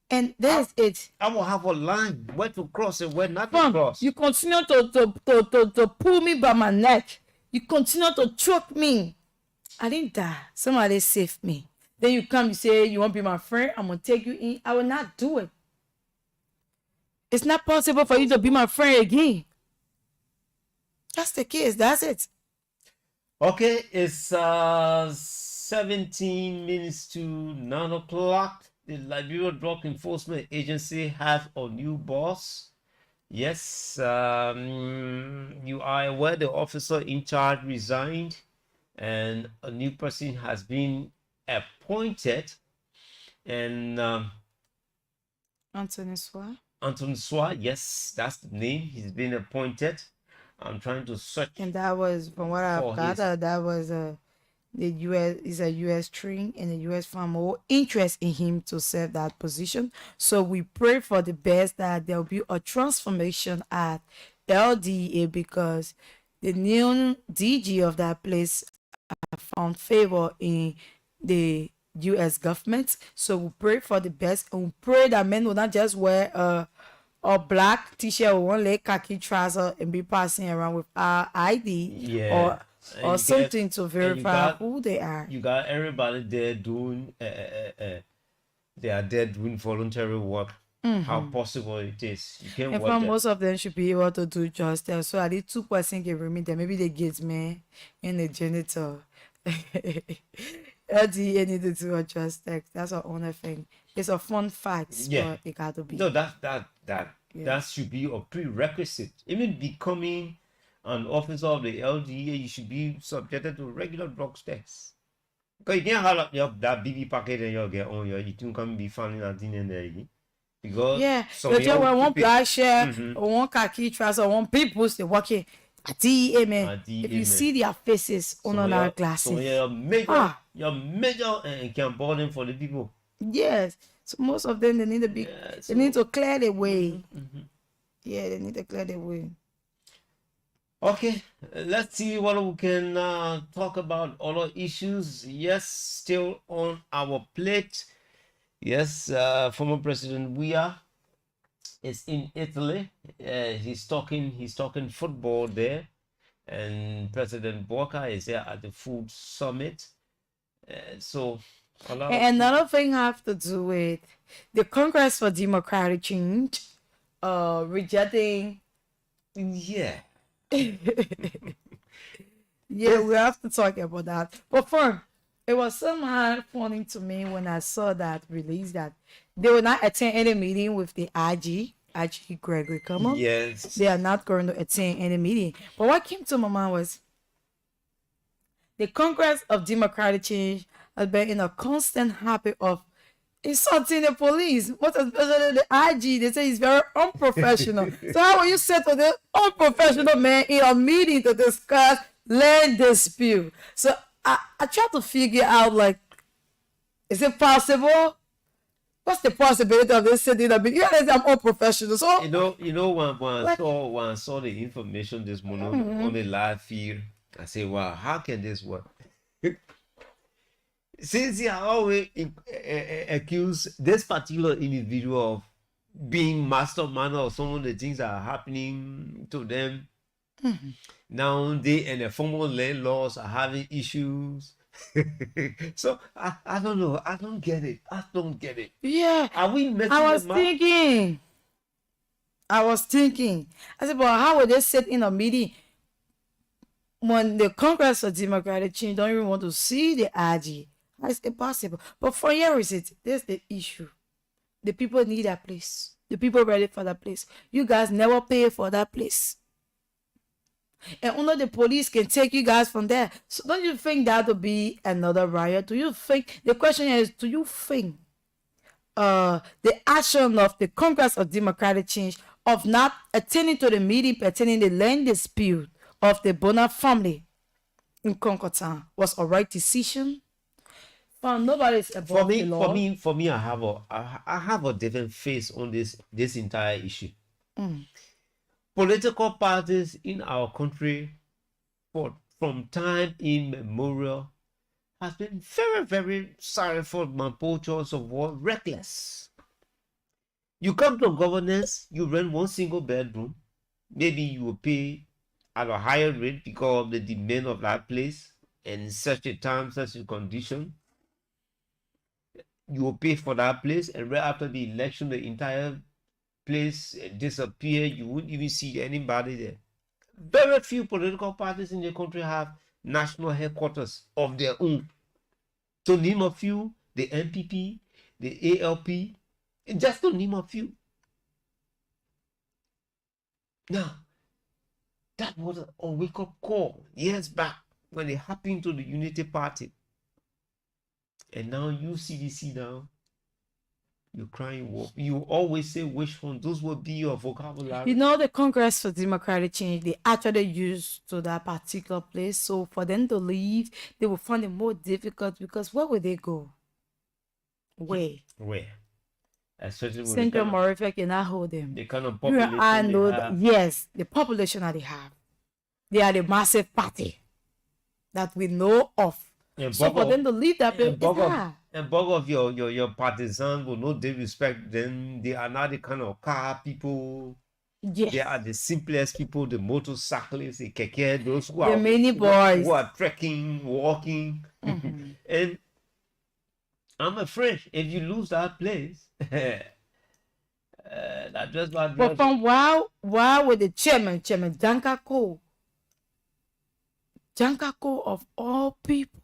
And there's it. I will have a line where to cross and where not to cross. You continue to pull me by my neck. You continue to choke me. I didn't die. Somebody saved me. Then you come, you say, you want to be my friend? I'm going to take you in. I will not do it. It's not possible for you to be my friend again. That's the case. That's it. Okay, it's 17 minutes to 9 o'clock. The Liberia Drug Enforcement Agency has a new boss. Yes, you are aware the officer in charge resigned and a new person has been appointed. And Anthony Swa. Anthony Swa, yes, that's the name. He's been appointed. I'm trying to search And that was, from what I've for his. gathered, that was the U.S. is a U.S. train, and the U.S. found more interest in him to serve that position. So we pray for the best that there will be a transformation at LDA, because the new DG of that place found favor in the U.S. government. So we pray for the best, and we pray that men will not just wear a black t-shirt or one leg khaki trouser and be passing around with our ID Yeah, and or you get something to and verify who they are. you got everybody there doing they are there doing voluntary work. How possible it is. You can't In watch fact, that. most of them should be able to do justice. So at least 2% can remit them. Maybe the gate man and the janitor. LDA need to do a justice. That's our only thing. It's a fun fact, Yeah. but it got to be. No, that Yeah. should be a prerequisite. Even becoming an officer of the LDA, you should be subjected to regular drug tests. Because you can't have that BB packet and you get on your, you can be finding that thing in there. Because Yeah, some you of just wear your one people, black shirt or one khaki trouser or one people they walking at DEA, man. At DEA, If you man. see their faces some under of that your glasses. major Ah. your major can burden for the people. Yes. So most of them they need to be Yeah, they need so- to clear the way. Yeah, they need to clear the way. Okay, let's see what we can talk about. Other issues, yes, still on our plate. Yes, former President Weah is in Italy. He's talking football there, and President Boca is there at the food summit. So a lot of And another thing have to do with the Congress for Democratic Change, rejecting. yeah. Yeah, we have to talk about that. But first, it was somehow funny to me when I saw that release that they will not attend any meeting with the IG Gregory Como. Yes. They are not going to attend any meeting. But what came to my mind was the Congress of Democratic Change has been in a constant habit of insulting the police, most especially the IG. They say he's very unprofessional. So how will you say to the unprofessional man in a meeting to discuss land dispute? So I try to figure out, like, is it possible? What's the possibility of this sitting up? You know, I'm unprofessional. So You know when I saw the information this morning on the live feed, I say, wow, how can this work? Since he always accuse this particular individual of being mastermind of some of the things that are happening to them. Now they and the former landlords are having issues. So I don't know. I don't get it. yeah, Are we messing I was them up? thinking. I said, but how would they sit in a meeting when the Congress of Democratic Change don't even want to see the IG? How is it possible? But for years, there's the issue. The people need that place. The people ready for that place. You guys never pay for that place. And only the police can take you guys from there. So don't you think that will be another riot? Do you think, the question is, do you think the action of the Congress of Democratic Change of not attending to the meeting pertaining the land dispute of the Bona family in Concord Town was a right decision? Well, nobody's above the law. For me, I have a different face on this entire issue. Political parties in our country, from time immemorial, has been very, very sorry for my poor choice of word, reckless. You come to governance, you rent one single bedroom, maybe you will pay at a higher rate because of the demand of that place, and such a time, such a condition. You will pay for that place, and right after the election, the entire place disappear. You wouldn't even see anybody there. Very few political parties in the country have national headquarters of their own. To name a few, the NPP, the ALP, just to name a few. Now, that was a wake-up call years back when it happened to the Unity Party. And now UCDC now, you're crying wolf. You always say which one. Those will be your vocabulary. You know, the Congress for Democratic Change, they actually used to that particular place. So for them to leave, they will find it more difficult because where would they go? Where? Especially with Central Moravia cannot hold them. the kind of You population and I know they have. yes, the population that they have. They are the massive party that we know of. And So for them to leave that place, and bulk it's of, hard. and bulk of your partisans will not disrespect them. They are not the kind of car people. Yes. They are the simplest people, the motorcyclists, the keke, those who The are many boys. who are trekking, walking. And I'm afraid if you lose that place, that just bad. But from while with the chairman Jankako of all people,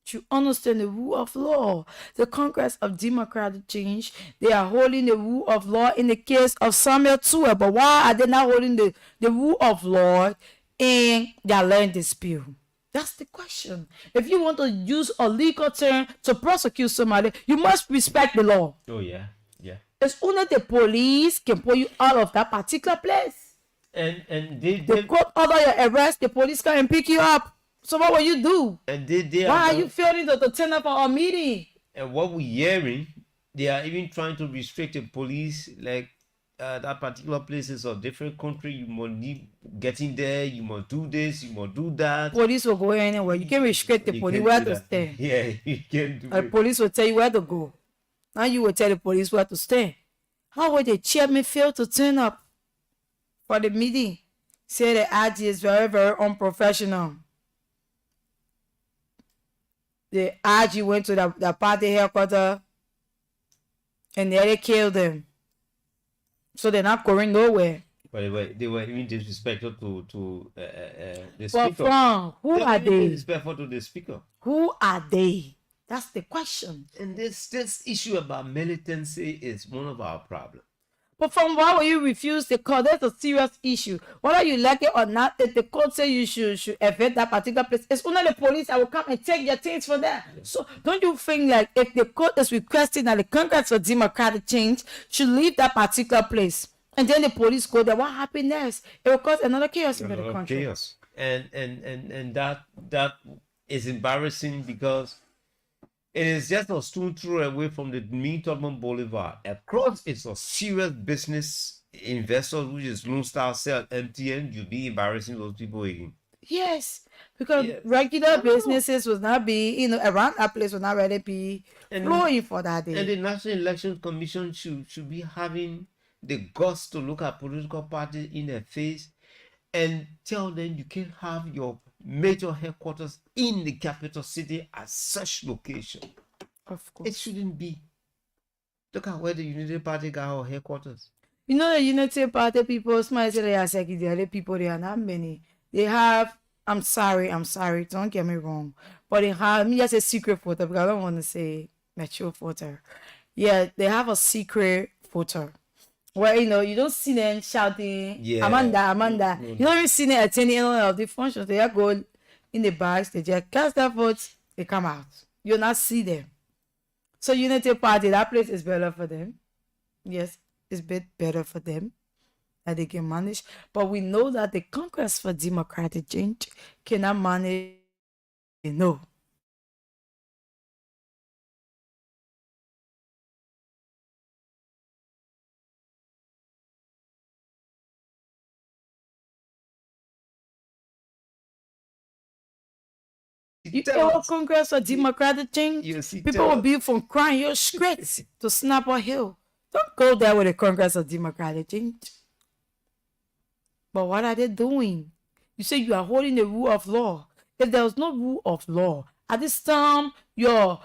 to understand the rule of law, the Congress of Democratic Change, they are holding the rule of law in the case of Samuel Tua. But why are they not holding the rule of law in their land dispute? That's the question. If you want to use a legal term to prosecute somebody, you must respect the law. Oh yeah. It's only the police can pull you out of that particular place. And The court order your arrest, the police come and pick you up. So what will you do? and they Why are are you failing to turn up for our meeting? and what we're hearing, they are even trying to restrict the police, like that particular places of different country. You must need getting there. You must do this. You must do that. Police will go anywhere. You can restrict the You police can't where do to that. stay. Yeah, you can't do The it. police will tell you where to go. Now you will tell the police where to stay. How would the chairman fail to turn up for the meeting? Say the IG is very, very unprofessional. The IG went to the party headquarters and they killed them. So they're not going nowhere. But they were even disrespectful to the But speaker. from who They are were even they? disrespectful to the speaker. Who are they? That's the question. And this issue about militancy is one of our problems. But from why will you refuse the court? That's a serious issue. Whether you like it or not, if the court say you should evade that particular place, it's only the police that will come and take your things for that. So don't you think like if the court is requesting that the Congress for Democratic Change should leave that particular place, and then the police go there, what happens next? It will cause another chaos in the country. Chaos. And that is embarrassing because it is just a stone throw away from the main Tubman Boulevard. Across, it's a serious business investor, which is Lone Star Cell, MTN. You'll be embarrassing those people again. Yes, because Yes. regular businesses will not be, around that place will not really be flowing for that day. And the National Election Commission should be having the guts to look at political parties in their face and tell them you can't have your major headquarters in the capital city at such location. Of course. It shouldn't be. Look at where the Unity Party got our headquarters. You know, the Unity Party people, smart say they are secondary people, they are not many. They have, I'm sorry, don't get me wrong. But they have, me just a secret photo because I don't want to say mature photo. Yeah, they have a secret photo where, you don't see them shouting, Yeah. Amanda. You don't even see them attending any of the functions. They just go in the bags, they just cast their votes, they come out. You'll not see them. So Unity Party, that place is better for them. Yes, it's a bit better for them that they can manage. But we know that the Congress for Democratic Change cannot manage. No. You know, Congress for Democratic Change, You see, people will be from crying your streets to Snapper Hill. Don't go there with the Congress of Democratic Change. But what are they doing? You say you are holding the rule of law. If there was no rule of law, at this time, your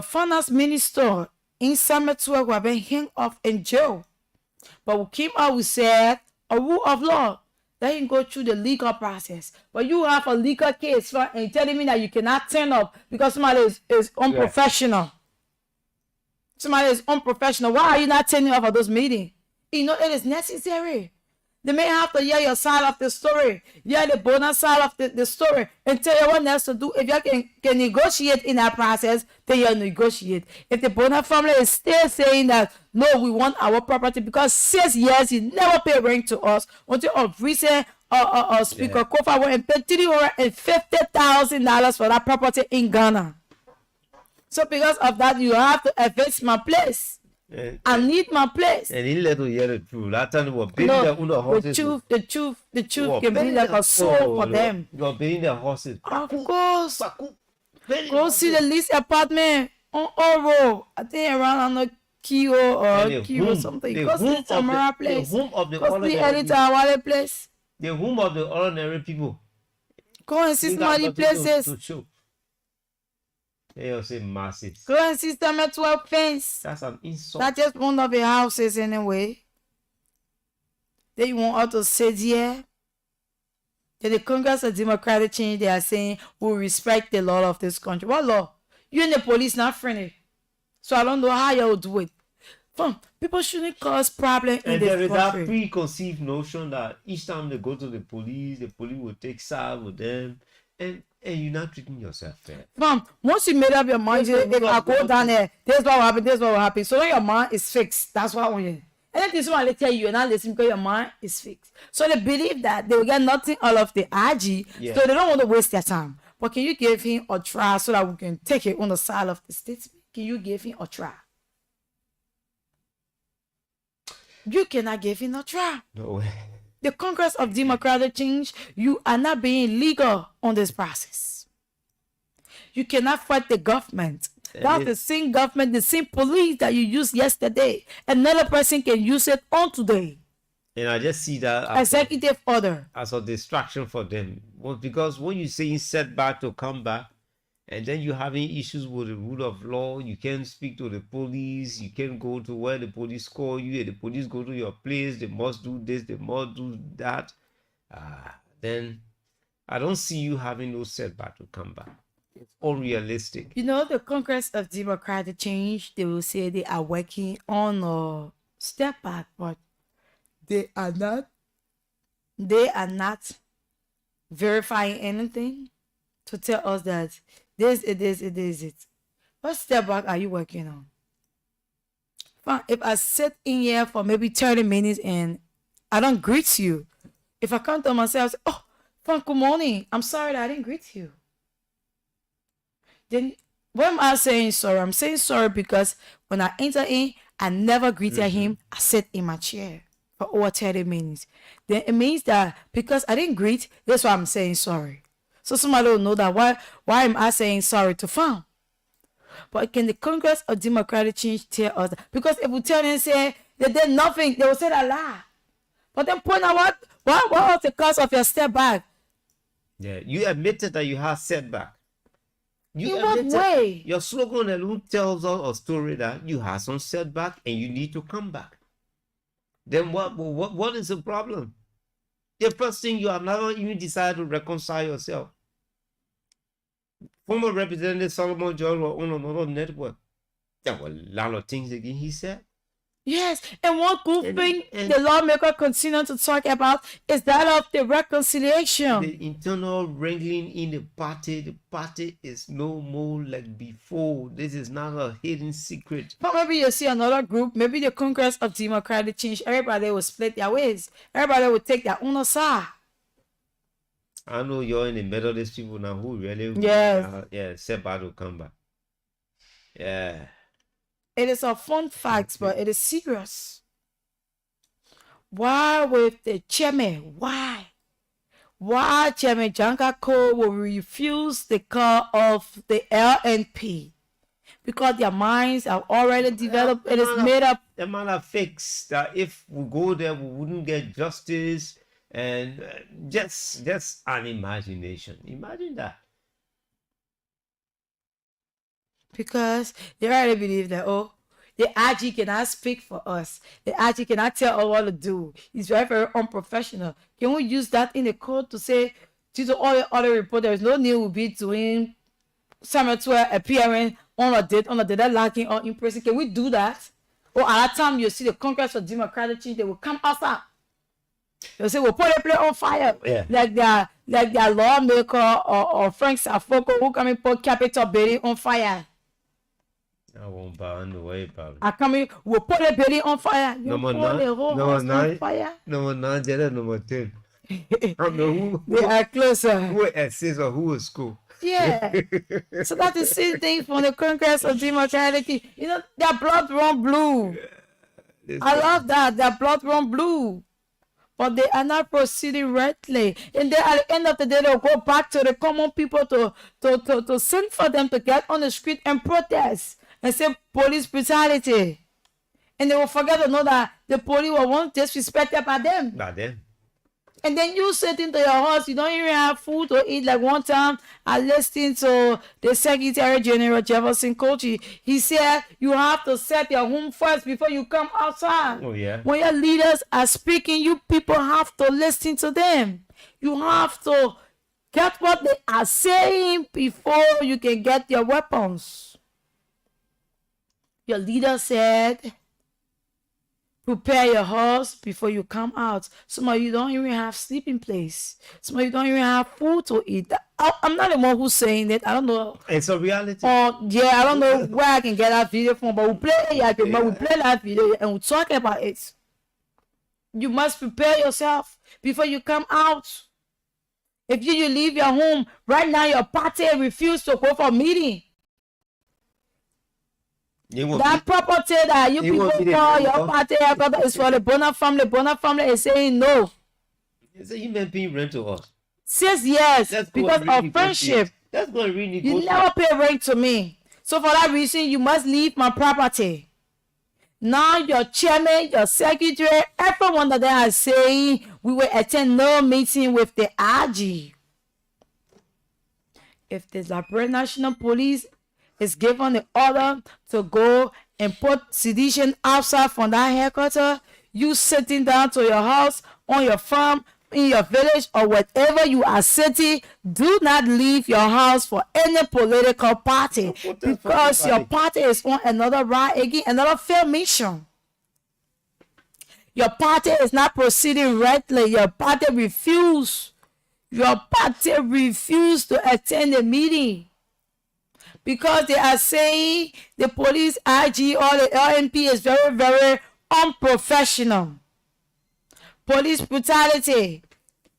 finance minister in Summit 12 have been hung off in jail. But we came out, we said a rule of law. Let him go through the legal process. But you have a legal case and you're telling me that you cannot turn up because somebody is unprofessional. Yeah. Somebody is unprofessional. Why are you not turning up for those meetings? It is necessary. They may have to hear your side of the story, hear the bonus side of the story, and tell you what else to do. If you can negotiate in that process, then you negotiate. If the Bonner family is still saying that, no, we want our property because 6 years he never paid rent to us until of recent Speaker Kofa went and paid $350,000 for that property in Ghana. So because of that, you have to evict my place. I need my place. And he let you hear the truth. That time was paying No, the horses. the truth can be like a soul for them. You are paying the horses. Of course. Go see the lease apartment on Oro. I think around on the Kio or Kio or something. Go see the Tamara place. The home of the Go see ordinary Elita Awale place. The home of the ordinary people. Go and see somebody places. To show. They all say massive. Go and see some 12 fence. That's an insult. That's just one of the houses anyway. They want us to sit here. Then the Congress of Democratic Change, they are saying we respect the law of this country. What law? You and the police not friendly. So I don't know how you will do it. People shouldn't cause problem in this country. And there is that preconceived notion that each time they go to the police will take side with them. And you're not treating yourself fair. Once you made up your mind, if I go down there, this is what will happen, this is what will happen. So when your mind is fixed, that's what I want you. Anything somebody tell you, you're not listening because your mind is fixed. So they believe that they will get nothing out of the IG, so they don't want to waste their time. But can you give him a try so that we can take it on the side of the statement? Can you give him a try? You cannot give him a try. No way. The Congress of Democratic Change, you are not being legal on this process. You cannot fight the government. That's the same government, the same police that you used yesterday. Another person can use it on today. And I just see that executive order as a distraction for them. Well, because when you say setback to come back, and then you're having issues with the rule of law, you can't speak to the police, you can't go to where the police call you, and the police go to your place, they must do this, they must do that. Then I don't see you having no setback to come back. It's unrealistic. You know, the Congress of Democratic Change, they will say they are working on a step back, but they are not verifying anything to tell us that it is. What step back are you working on? Fine, if I sit in here for maybe 30 minutes and I don't greet you, if I come to myself, say, oh, fine, good morning, I'm sorry that I didn't greet you. Then what am I saying sorry? I'm saying sorry because when I enter in, I never greeted him. I sat in my chair for over 30 minutes. Then it means that because I didn't greet, that's why I'm saying sorry. So somebody will know that why am I saying sorry to farm? But can the Congress of Democratic Change tell us that? Because if we tell them and say they did nothing, they will say that lie. But then point out what was the cause of your step back? Yeah, you admitted that you had setback. In what way? Your slogan alone tells us a story that you have some setback and you need to come back. Then what is the problem? The first thing, you have never even decided to reconcile yourself. Former Representative Solomon John was on another network. There were a lot of things again he said. Yes, and one good thing the lawmaker continue to talk about is that of the reconciliation. The internal wrangling in the party is no more like before. This is not a hidden secret. But maybe you see another group, maybe the Congress of Democratic Change, everybody will split their ways. Everybody will take their own side. I know you're in the Methodist people now who really setback to come back. Yeah. It is a fun fact, but it is serious. Why with the chairman? Why? Why Chairman Janka Cole will refuse the call of the LNP? Because their minds are already developed. It is made up. The man are fixed that if we go there, we wouldn't get justice. And just an imagination. Imagine that. Because they already believe that, oh, the IG cannot speak for us. The IG cannot tell us what to do. It's very, very unprofessional. Can we use that in the code to say, due to all the other reports, there is no need will be doing Samuel 12 appearing on a date, lacking or in person? Can we do that? Or at that time, you see the Congress of Democratic Change, they will come outside. They say we'll put the place on fire. Yeah. Like their lawmaker or Frank Safoko who come and put Capitol building on fire. I won't bow in the way, probably. I come in, we'll put the building on fire. You Number put nine. the whole Number house nine. on fire. Number 9, Jada, number 10. I don't know who They are closer. who at 6 or who at school. Yeah. So that's the same thing from the Congress of Democratic. You know, their blood run blue. I love that. Their blood run blue. But they are not proceeding rightly. And then at the end of the day, they'll go back to the common people to send for them to get on the street and protest and say police brutality. And they will forget to know that the police were once disrespected by them. By then. And then you sit into your house, you don't even have food to eat. Like one time, I listened to the Secretary General Jefferson Kochi. He said, you have to set your home first before you come outside. Oh, yeah. When your leaders are speaking, you people have to listen to them. You have to get what they are saying before you can get your weapons. Your leader said, prepare your house before you come out. Some of you don't even have sleeping place. Some of you don't even have food to eat. I'm not the one who's saying it. I don't know. It's a reality. Yeah, I don't know where I can get that video from, but we'll play it. We'll play that video and we'll talk about it. You must prepare yourself before you come out. If you leave your home, right now your party refuse to go for a meeting. That property that you people call your party is for the Bonner family. Bonner family is saying no. So you been paying rent to us. 6 years because of friendship. That's going to really You never pay rent to me. So for that reason, you must leave my property. Now your chairman, your secretary, everyone that they are saying we will attend no meeting with the RG. If the Liberia National Police is given the order to go and put sedition outside from that headquarters, you sitting down to your house, on your farm, in your village, or whatever you are sitting, do not leave your house for any political party because your party is on another ride again, another failed mission. Your party is not proceeding rightly. Your party refused. Your party refused to attend the meeting. Because they are saying the police IG or the LNP is very, very unprofessional. Police brutality.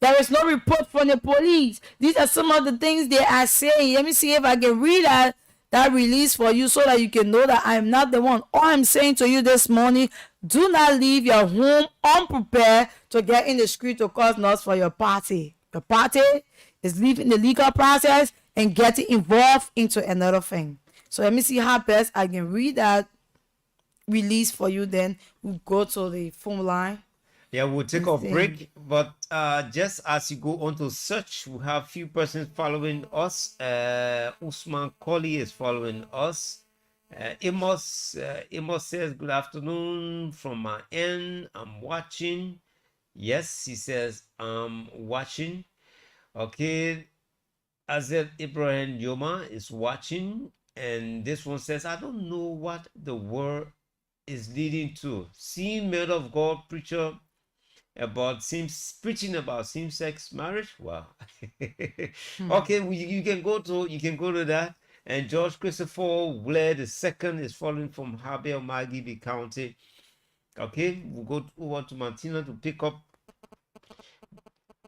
There is no report from the police. These are some of the things they are saying. Let me see if I can read that release for you so that you can know that I am not the one. All I'm saying to you this morning, do not leave your home unprepared to get in the street to cause noise for your party. Your party is leaving the legal process and getting involved into another thing. So let me see how best I can read that release for you. Then we'll go to the phone line. Yeah, we'll take a break. But just as you go on to search, we have few persons following us. Usman Koli is following us. Amos says, good afternoon from my end. I'm watching. Yes, he says, I'm watching. Okay. Azet Ibrahim Yoma is watching, and this one says, I don't know what the word is leading to. Seeing men of God preaching about same-sex marriage. Wow. Okay, you can go to that. And George Christopher Blair II is following from Harvey Maggie County. Okay, we'll go over to Martina to pick up.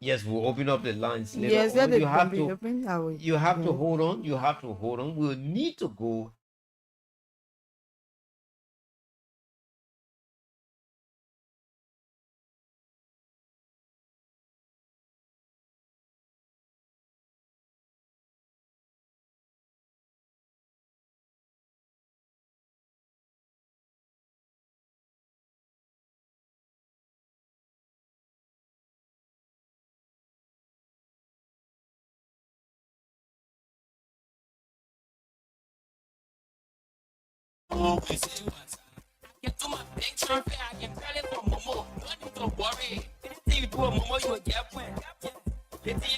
Yes, we'll open up the lines later. Yes, on. you have to open. You have to hold on. You have to hold on. We'll need to go. Get to my bank transfer, I can tell it for Momo. No need to worry. Anything you do a Momo, you will get one. Anything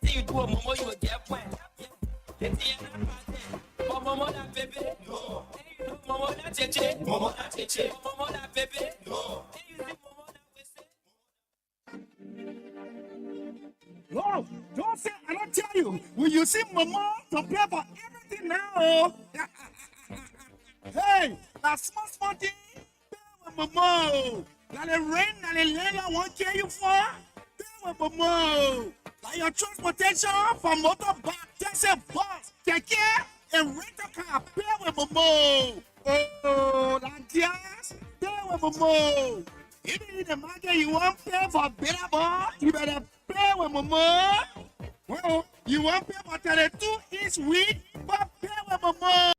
you do a Momo, you will get one. Momo that baby, no. Momo that cheche, Momo that cheche, Momo that baby, no. No, don't say I don't tell you. When you see mama to pay for everything now. Hey, that small thing, pay with mama. Now the rain, now the landlord won't care you for. Pay with mama. Now your transportation from motorbike, taxi, bus, take care, and rent a car. Pay with mama. Oh, that gas, pay with mama. Even in the market, you want pay for better ball, you better pay with mama. Well, you want pay for 32-inch wheat, but pay with mama.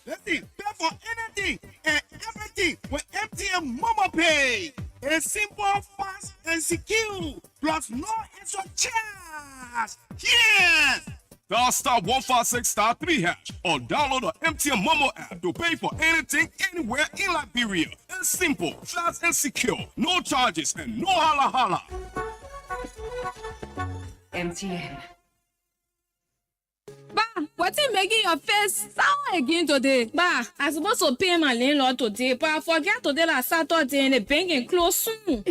Let's see, pay for anything and everything with MTN Mama Pay. It's simple, fast, and secure, plus no extra charge. Yes! Dial *156*3# or download the MTN Momo app to pay for anything, anywhere in Liberia. It's simple, fast, and secure. No charges and no holla holla. MTN. Ba, what's it making your face sour again today? Ba, I'm supposed to pay my landlord today, but I forget today that Saturday and the bank is closed soon.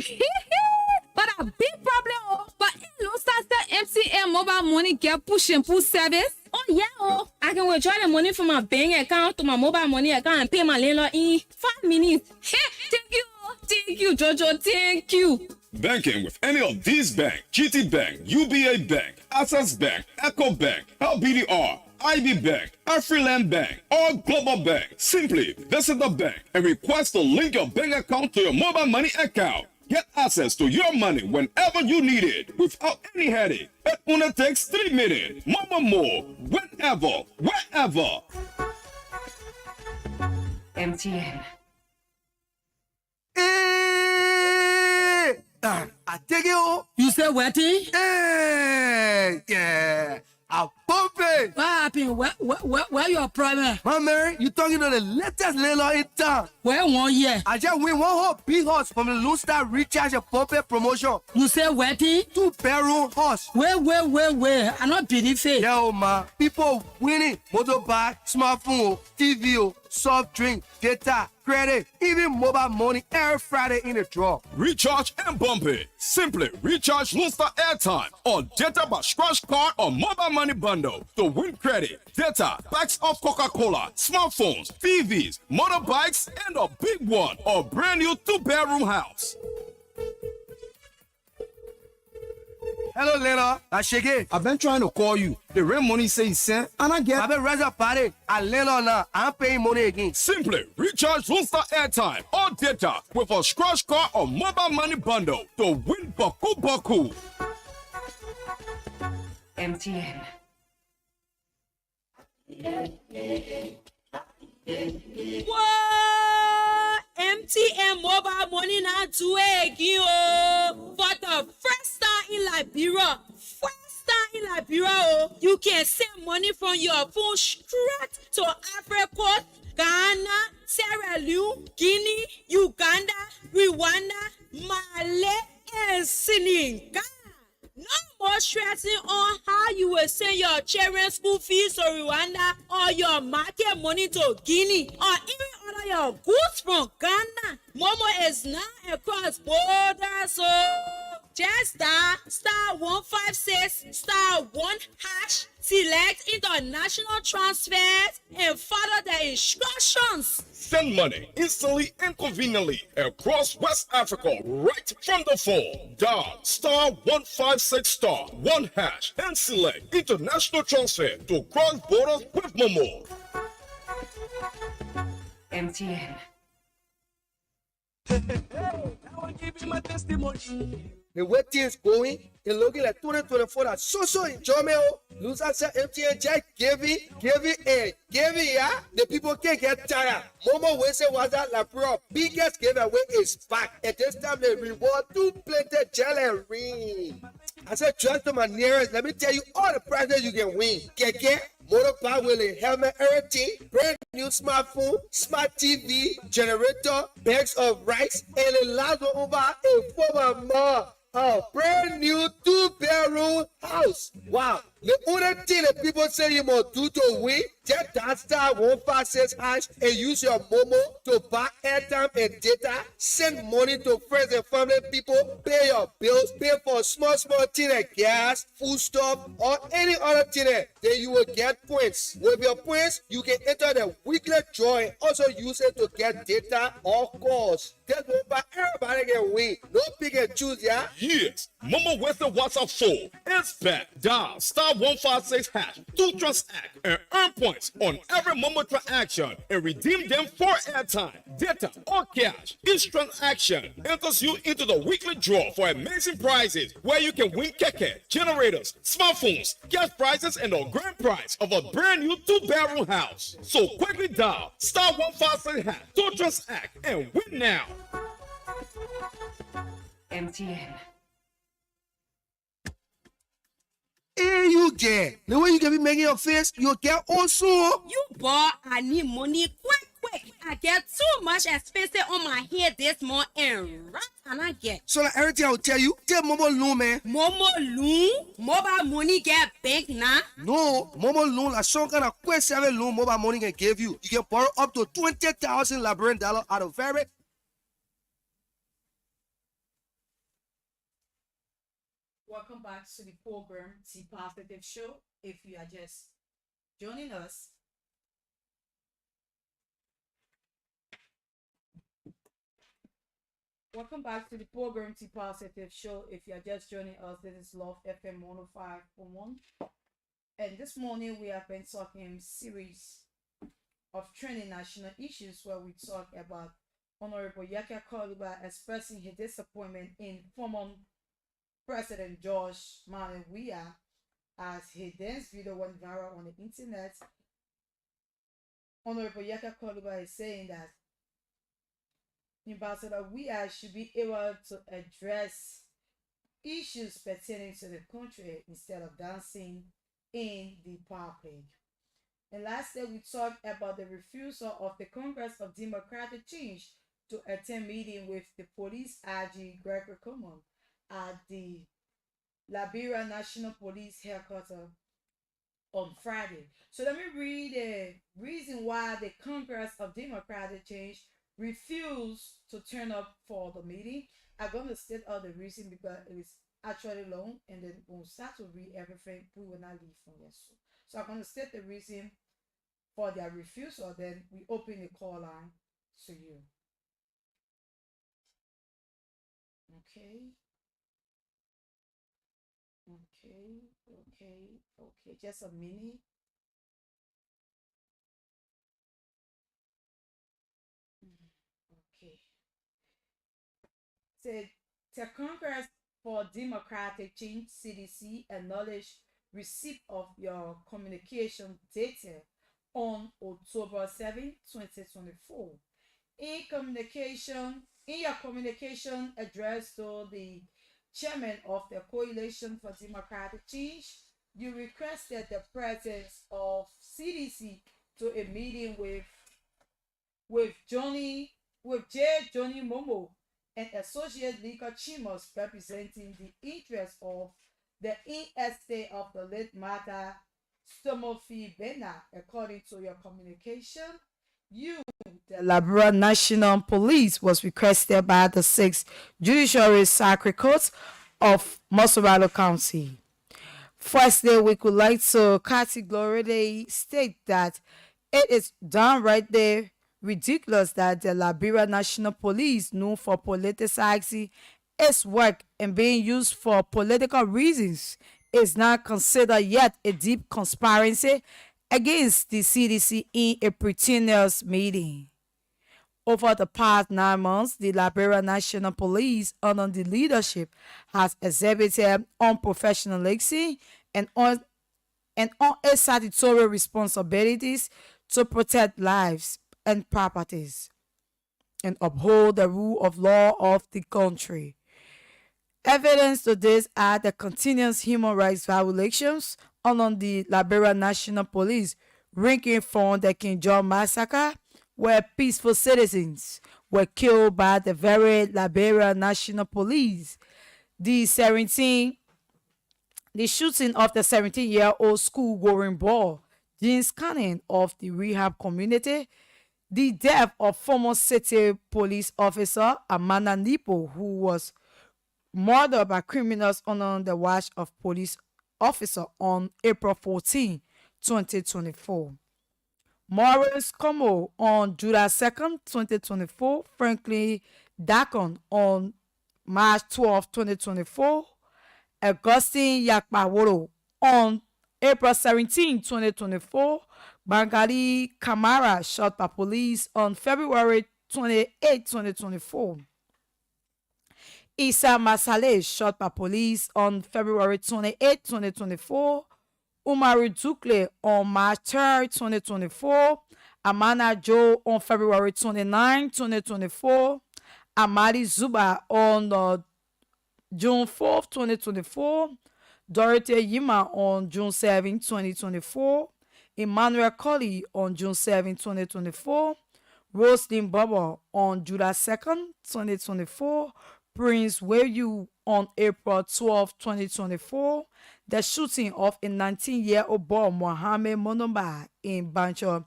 But a big problem, oh. But it looks like the MTN mobile money get push and pull service. Oh yeah, oh. I can withdraw the money from my bank account to my mobile money account and pay my landlord in 5 minutes. Thank you, Jojo, thank you. Banking with any of these banks: GT Bank, UBA Bank, Access Bank, Echo Bank, LBDR, IB Bank, Afriland Bank, or Global Bank. Simply visit the bank and request to link your bank account to your mobile money account. Get access to your money whenever you need it without any headache. It only takes 3 minutes. Mama more, whenever, wherever. MTN. Hey! I take it all. You say wedding? Hey! Yeah! I bump it! What happened? Where your problem? My man, you talking to the latest landlord in town. Where 1 year? I just win one whole big house from the Lone Star Recharge and Pump It promotion. You say wedding? 2-bedroom house. Where? I not believe it. Yo, man, people winning motorbike, smartphone, TV, soft drink, data, credit, even mobile money every Friday in the draw. Recharge and bump it. Simply recharge Lone Star airtime or data by scratch card or mobile money bundle to win credit, data, packs of Coca-Cola, smartphones, TVs, motorbikes, and a big one or brand new 2-bedroom house. Hello, Lena. I shake it. I've been trying to call you. The rent money say he sent, and I get. I've been raising a party. I Lena now. I'm paying money again. Simply recharge Lone Star airtime or data with a scratch card or mobile money bundle to win Baku. MTN. Whoa! MTN mobile money now to again, oh. For the first time in Liberia. Oh, you can send money from your phone straight to Africa, Ghana, Sierra Leone, Guinea, Uganda, Rwanda, Mali, and Senegal. No more stressing on how you will send your children's school fees to Rwanda or your market money to Guinea or even order your goods from Ghana. Momo is now across borders, so just star 156 *1#, select international transfers and follow the instructions. Send money instantly and conveniently across West Africa right from the phone. Dial *156 *1# and select international transfer to cross borders with Momo. MTN. I will give you my testimony. The way things going, it's looking like 2024 that so enjoyment. Loser said MTN just give it, yeah. The people can't get tired. Momo Wednesday was that La Pro. Biggest giveaway is back. At this time, they reward 2-plated jelly and ring. I said, just to my nearest, let me tell you all the prizes you can win. Keke, motorbike wheeling, helmet, everything, brand new smartphone, smart TV, generator, bags of rice, and a lot of over a 4 more. A brand new 2-bedroom house. house. Wow. The only thing that people say you must do to win, just dial star 156 hash and use your Momo to buy airtime and data, send money to friends and family people, pay your bills, pay for small thing like gas, food stuff, or any other thing. Then you will get points. With your points, you can enter the weekly draw and also use it to get data or calls. Just remember, everybody can win. No pick and choose, yeah? Yes, Momo Western WhatsApp phone is back. Dial star 156 hash to transact and earn points on every Momo transaction and redeem them for airtime, data, or cash. Each transaction enters you into the weekly draw for amazing prizes where you can win keke, generators, smartphones, cash prizes, and a grand prize of a brand new 2-bedroom house. So quickly dial star 156 hash to transact and win now. MTN. Hey, you get the way you can be making your face, you get also. You boy, I need money quick. I get too much expensive on my head this month and right and I get. So like everything I will tell you, tell Momo loan, man. Momo loan? Mobile money get bank now? No, Momo loan, like some kind of quick service loan mobile money can give you. You can borrow up to 20,000 Liberian dollars out of very. Welcome back to the program, T Positive Show. If you are just joining us, welcome back to the program, T Positive Show. If you are just joining us, this is Love FM 105.1. And this morning we have been talking series of trending national issues where we talk about Honorable Yaka Koliba expressing his disappointment in former President George Manuel Weah as his dance video went viral on the internet. Honorable Yaka Koliba is saying that Ambassador Weah should be able to address issues pertaining to the country instead of dancing in the public. And lastly, we talked about the refusal of the Congress of Democratic Change to attend meeting with the police IG Gregory Common at the Liberia National Police headquarters on Friday. So let me read the reason why the Congress of Democratic Change refused to turn up for the meeting. I'm going to state out the reason because it is actually long, and then when we start to read everything, we will not leave from there. So I'm going to state the reason for their refusal, then we open the call line to you. Okay. Just a minute. Okay. The Congress for Democratic Change (CDC) acknowledged receipt of your communication data on October 7, 2024. In your communication addressed to the chairman of the Coalition for Democratic Change, you requested the presence of CDC to a meeting with J. Johnny Momo and Associate Legal Chimos representing the interests of the estate of the late Martha Stomofi Bena. According to your communication, the Liberia National Police was requested by the 6th Judiciary Circuit Court of Mosuralo County. Firstly, we would like to categorically state that it is downright ridiculous that the Liberia National Police, known for politicizing its work and being used for political reasons, is not considered yet a deep conspiracy against the CDC in a pretentious meeting. Over the past 9 months, the Liberia National Police, under the leadership, has exhibited unprofessionalism and its statutory responsibilities to protect lives and properties and uphold the rule of law of the country. Evidence to this are the continuous human rights violations under the Liberia National Police, ranging from the King John massacre, where peaceful citizens were killed by the very Liberia National Police, the 17 the shooting of the 17-year-old school-going boy, Jeans Cannon of the rehab community, the death of former city police officer Amanda Nipo, who was murdered by criminals under the watch of police officer on April 14, 2024. Maurice Como on July 2nd, 2024. Franklin Dacon on March 12, 2024. Augustine Yakpaworo on April 17, 2024. Bangali Kamara shot by police on February 28, 2024. Issa Masale shot by police on February 28, 2024. Umaru Dukle on March 3rd, 2024. Amana Joe on February 29, 2024. Amadi Zuba on June 4th, 2024. Dorothy Yima on June 7, 2024. Emmanuel Colley on June 7, 2024. Roslyn Bubba on July 2nd, 2024. Prince Wayu on April 12, 2024. The shooting of a 19-year-old boy, Mohammed Monomba, in Bancho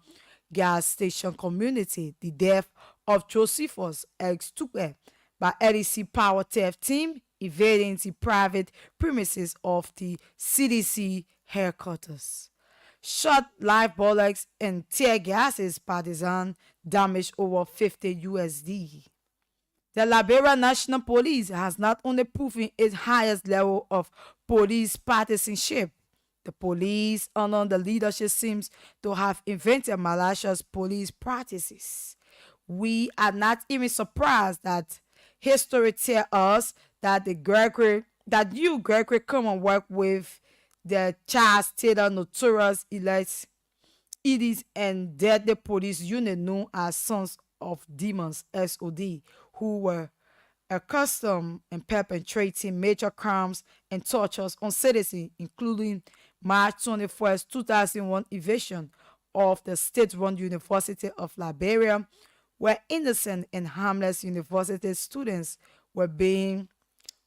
gas station community. The death of Josephus X. Tupe by LEC Power Theft Team evading the private premises of the CDC headquarters. Shot live bullets and tear gases partisan damaged over 50 USD. The Liberia National Police has not only proven its highest level of police partisanship, the police under the leadership seems to have invented malicious police practices. We are not even surprised that history tells us that you, Gregory, come and work with the Charles Taylor notorious elites and deadly police unit known as Sons of Demons, SOD, who were accustomed in perpetrating major crimes and tortures on citizens, including March 21st, 2001 evasion of the state-run University of Liberia, where innocent and harmless university students were being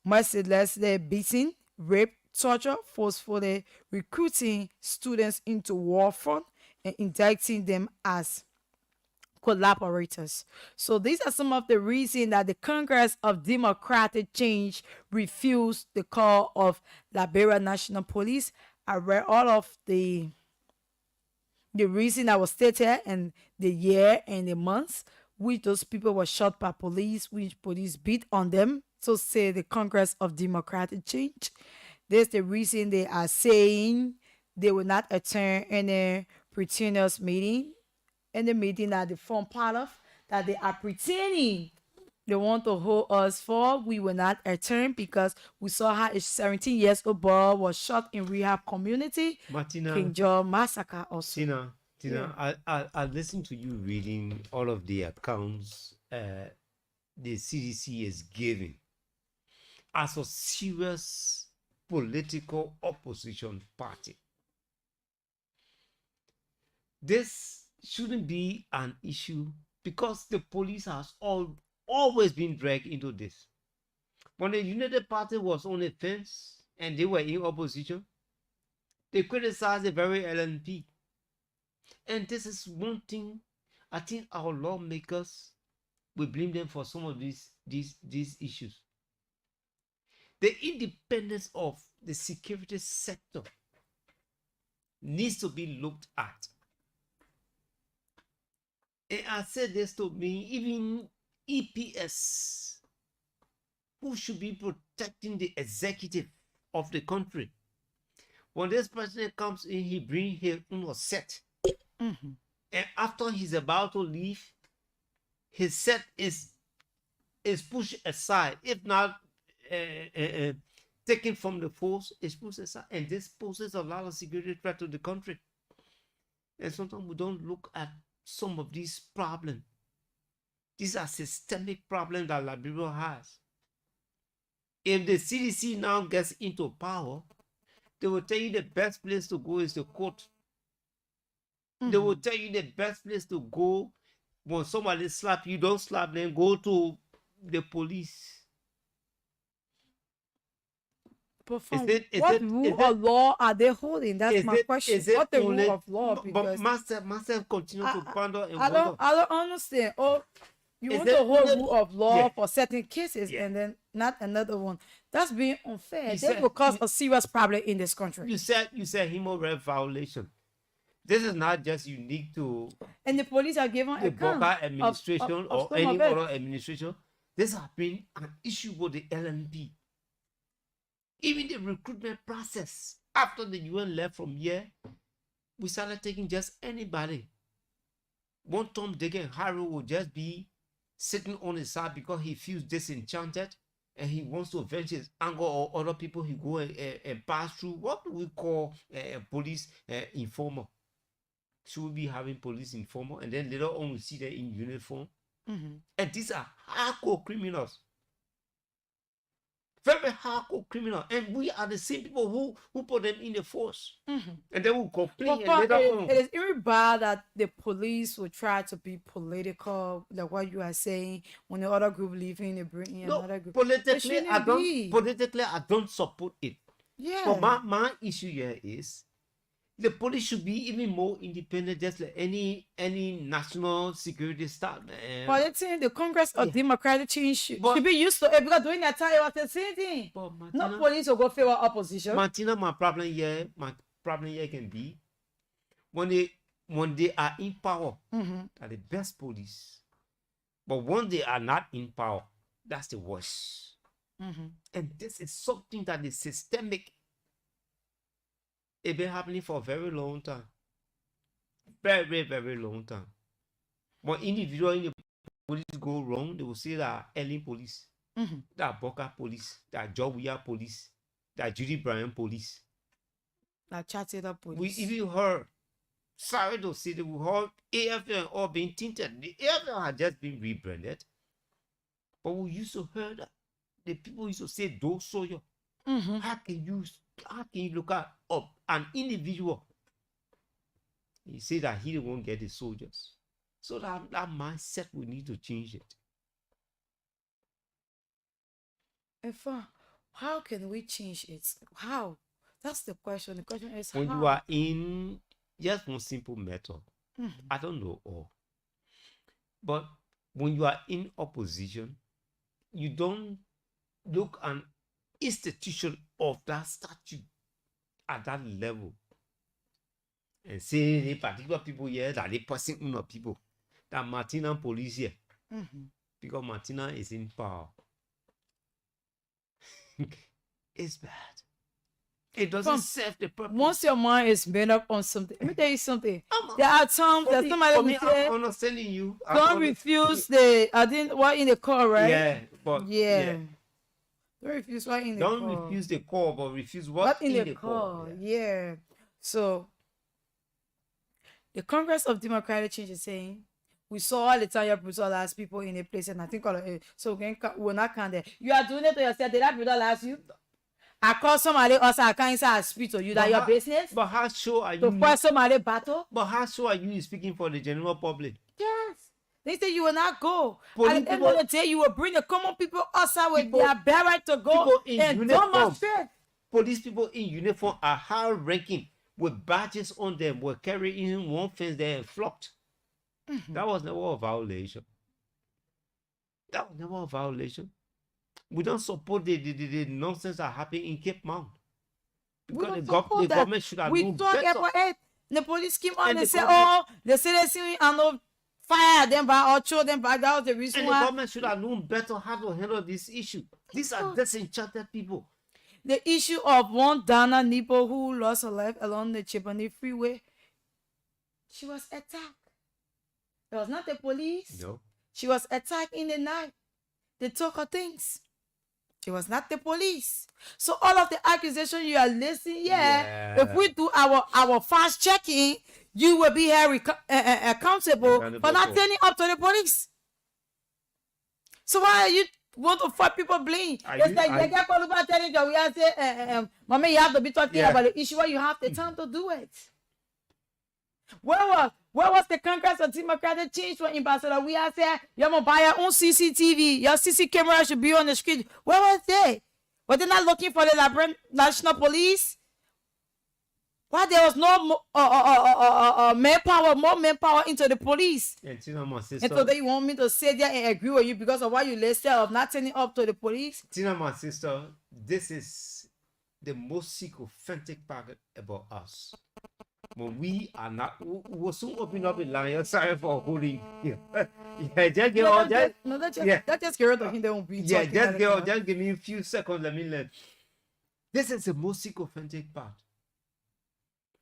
mercilessly beaten, raped, tortured, forcefully recruiting students into war front and indicting them as collaborators. So these are some of the reasons that the Congress of Democratic Change refused the call of Liberia National Police. I read all of the reason that was stated and the year and the months which those people were shot by police, which police beat on them. So say the Congress of Democratic Change. There's the reason they are saying they will not attend any pretenders meeting, any meeting that they form part of, that they are pretending they want to hold us for. We will not attend because we saw how a 17 years old boy was shot in rehab community. Martina, King George massacre also. Tina, I listened to you reading all of the accounts the CDC is giving as a serious political opposition party. This shouldn't be an issue because the police has always been dragged into this. When the United Party was on the fence and they were in opposition, they criticized the very LNP. And this is one thing I think our lawmakers will blame them for some of these issues. The independence of the security sector needs to be looked at. And I said this to me, even EPS, who should be protecting the executive of the country. When this president comes in, he brings his own set. Mm-hmm. And after he's about to leave, his set is pushed aside. If not taken from the force, is pushed aside. And this poses a lot of security threat to the country. And sometimes we don't look at some of these problems. These are systemic problems that Liberia has. If the CDC now gets into power, they will tell you the best place to go is the court. Mm-hmm. They will tell you the best place to go when somebody slap you, don't slap them, go to the police. perform. Is What it- rule is of law are they holding? That's my question. Is it What the only, rule of law? but Because myself continue to ponder and I wonder. don't understand. Oh, you Is want it to hold only- rule of law Yeah. for certain cases Yeah. and then not another one. That's being unfair. You This said- will cause a serious problem in this country. You said human rights violation. This is not just unique to And the police are given the account Boca administration of or some any of it. other administration. This has been an issue with the LNP. Even the recruitment process after the UN left from here, we started taking just anybody. One Tom, Dick, and Harry will just be sitting on his side because he feels disenchanted and he wants to avenge his anger or other people. He go and pass through what we call police informer. Should we be having police informer? And then later on we see them in uniform. And these are hardcore criminals. Very hardcore criminal, and we are the same people who put them in the force, and then we complain and later on. It is very bad that the police will try to be political, like what you are saying. When the other group leaving, they bring in No, another group. politically, It shouldn't be. I don't support it. Yeah. But my issue here is the police should be even more independent, just like any national security staff. But it's in the Congress of Democratic Change should be used to it because during that time it was the same thing. No police will go favor opposition. Martina, my problem here can be when they are in power, are the best police. But when they are not in power, that's the worst. And this is something that is systemic. It's been happening for a very long time. Very, very, very long time. When individual in the police go wrong, they will say that Ellen police, that Boca police, that Joe police, that Judy Bryan police. That Chatted police. We even heard, sorry to say that we heard AFL all being tinted. The AFL had just been rebranded. But we used to hear that. The people used to say, "Do so yo." How can you look at an individual? He said that he won't get the soldiers. So that mindset, we need to change it. How can we change it? How? That's the question. The question is when how? You are in just one simple method. I don't know all. But when you are in opposition, you don't look an institution of that statute at that level and say the particular people here that they passing on people that Martina police here because Martina is in power. It's bad. It doesn't serve the purpose. Once your mind is made up on something, let me tell you something. There are times that somebody will say, I'm understanding you. don't refuse the, I didn't, what in the call, right? Yeah, but yeah. Don't refuse what in the call. Don't refuse the call, but refuse what in the call. Yeah. So, the Congress of Democratic Change is saying, we saw all the time your brutalized people in a place, and I think all of it. So we're not count there. You are doing it to yourself. Did I brutalize you? I call somebody else, I can't say I speak to you. That your business? But how sure are you? To fight somebody battle? But how sure are you speaking for the general public? Yes. They say you will not go. At the end of the day, you will bring the common people outside with their bare right to go and don't demonstrate. Police people in uniform are high ranking with badges on them, were carrying one fence there and flocked. That was never a violation. That was never a violation. We don't support the nonsense that happened in Cape Mount. Because the government should have known better. About it. The police came on and said, oh, the citizens are not fire them back or throw them back. That was the reason why. The government should have known better how to handle this issue. These are disenchanted people. The issue of one Dana Nipo who lost her life along the Chipani freeway, she was attacked. It was not the police. No. She was attacked in the night. They took her things. It was not the police. So all of the accusations you are listening, if we do our fast checking, you will be held accountable for not turning up to the police. So why are you want to fight people blame? It's like you get called about telling you, we are saying, Mommy, you have to be talking about the issue where you have the time to do it. Where was the Congress of Democratic Change for Ambassador? We are saying, you're going to buy your own CCTV. Your CC camera should be on the screen. Where was they? Were they not looking for the national police? Why there was no manpower, more manpower into the police? And Tina, my And sister. so they want me to sit there and agree with you because of what you listed of not turning up to the police? Tina, my sister, this is the most sycophantic part about us. When we are not, we will soon open up a line. Sorry for holding. Yeah, just give all that. No, that's Yeah. just get rid of him. They won't be Yeah, talking just give me a few seconds. Let me learn. This is the most sycophantic part.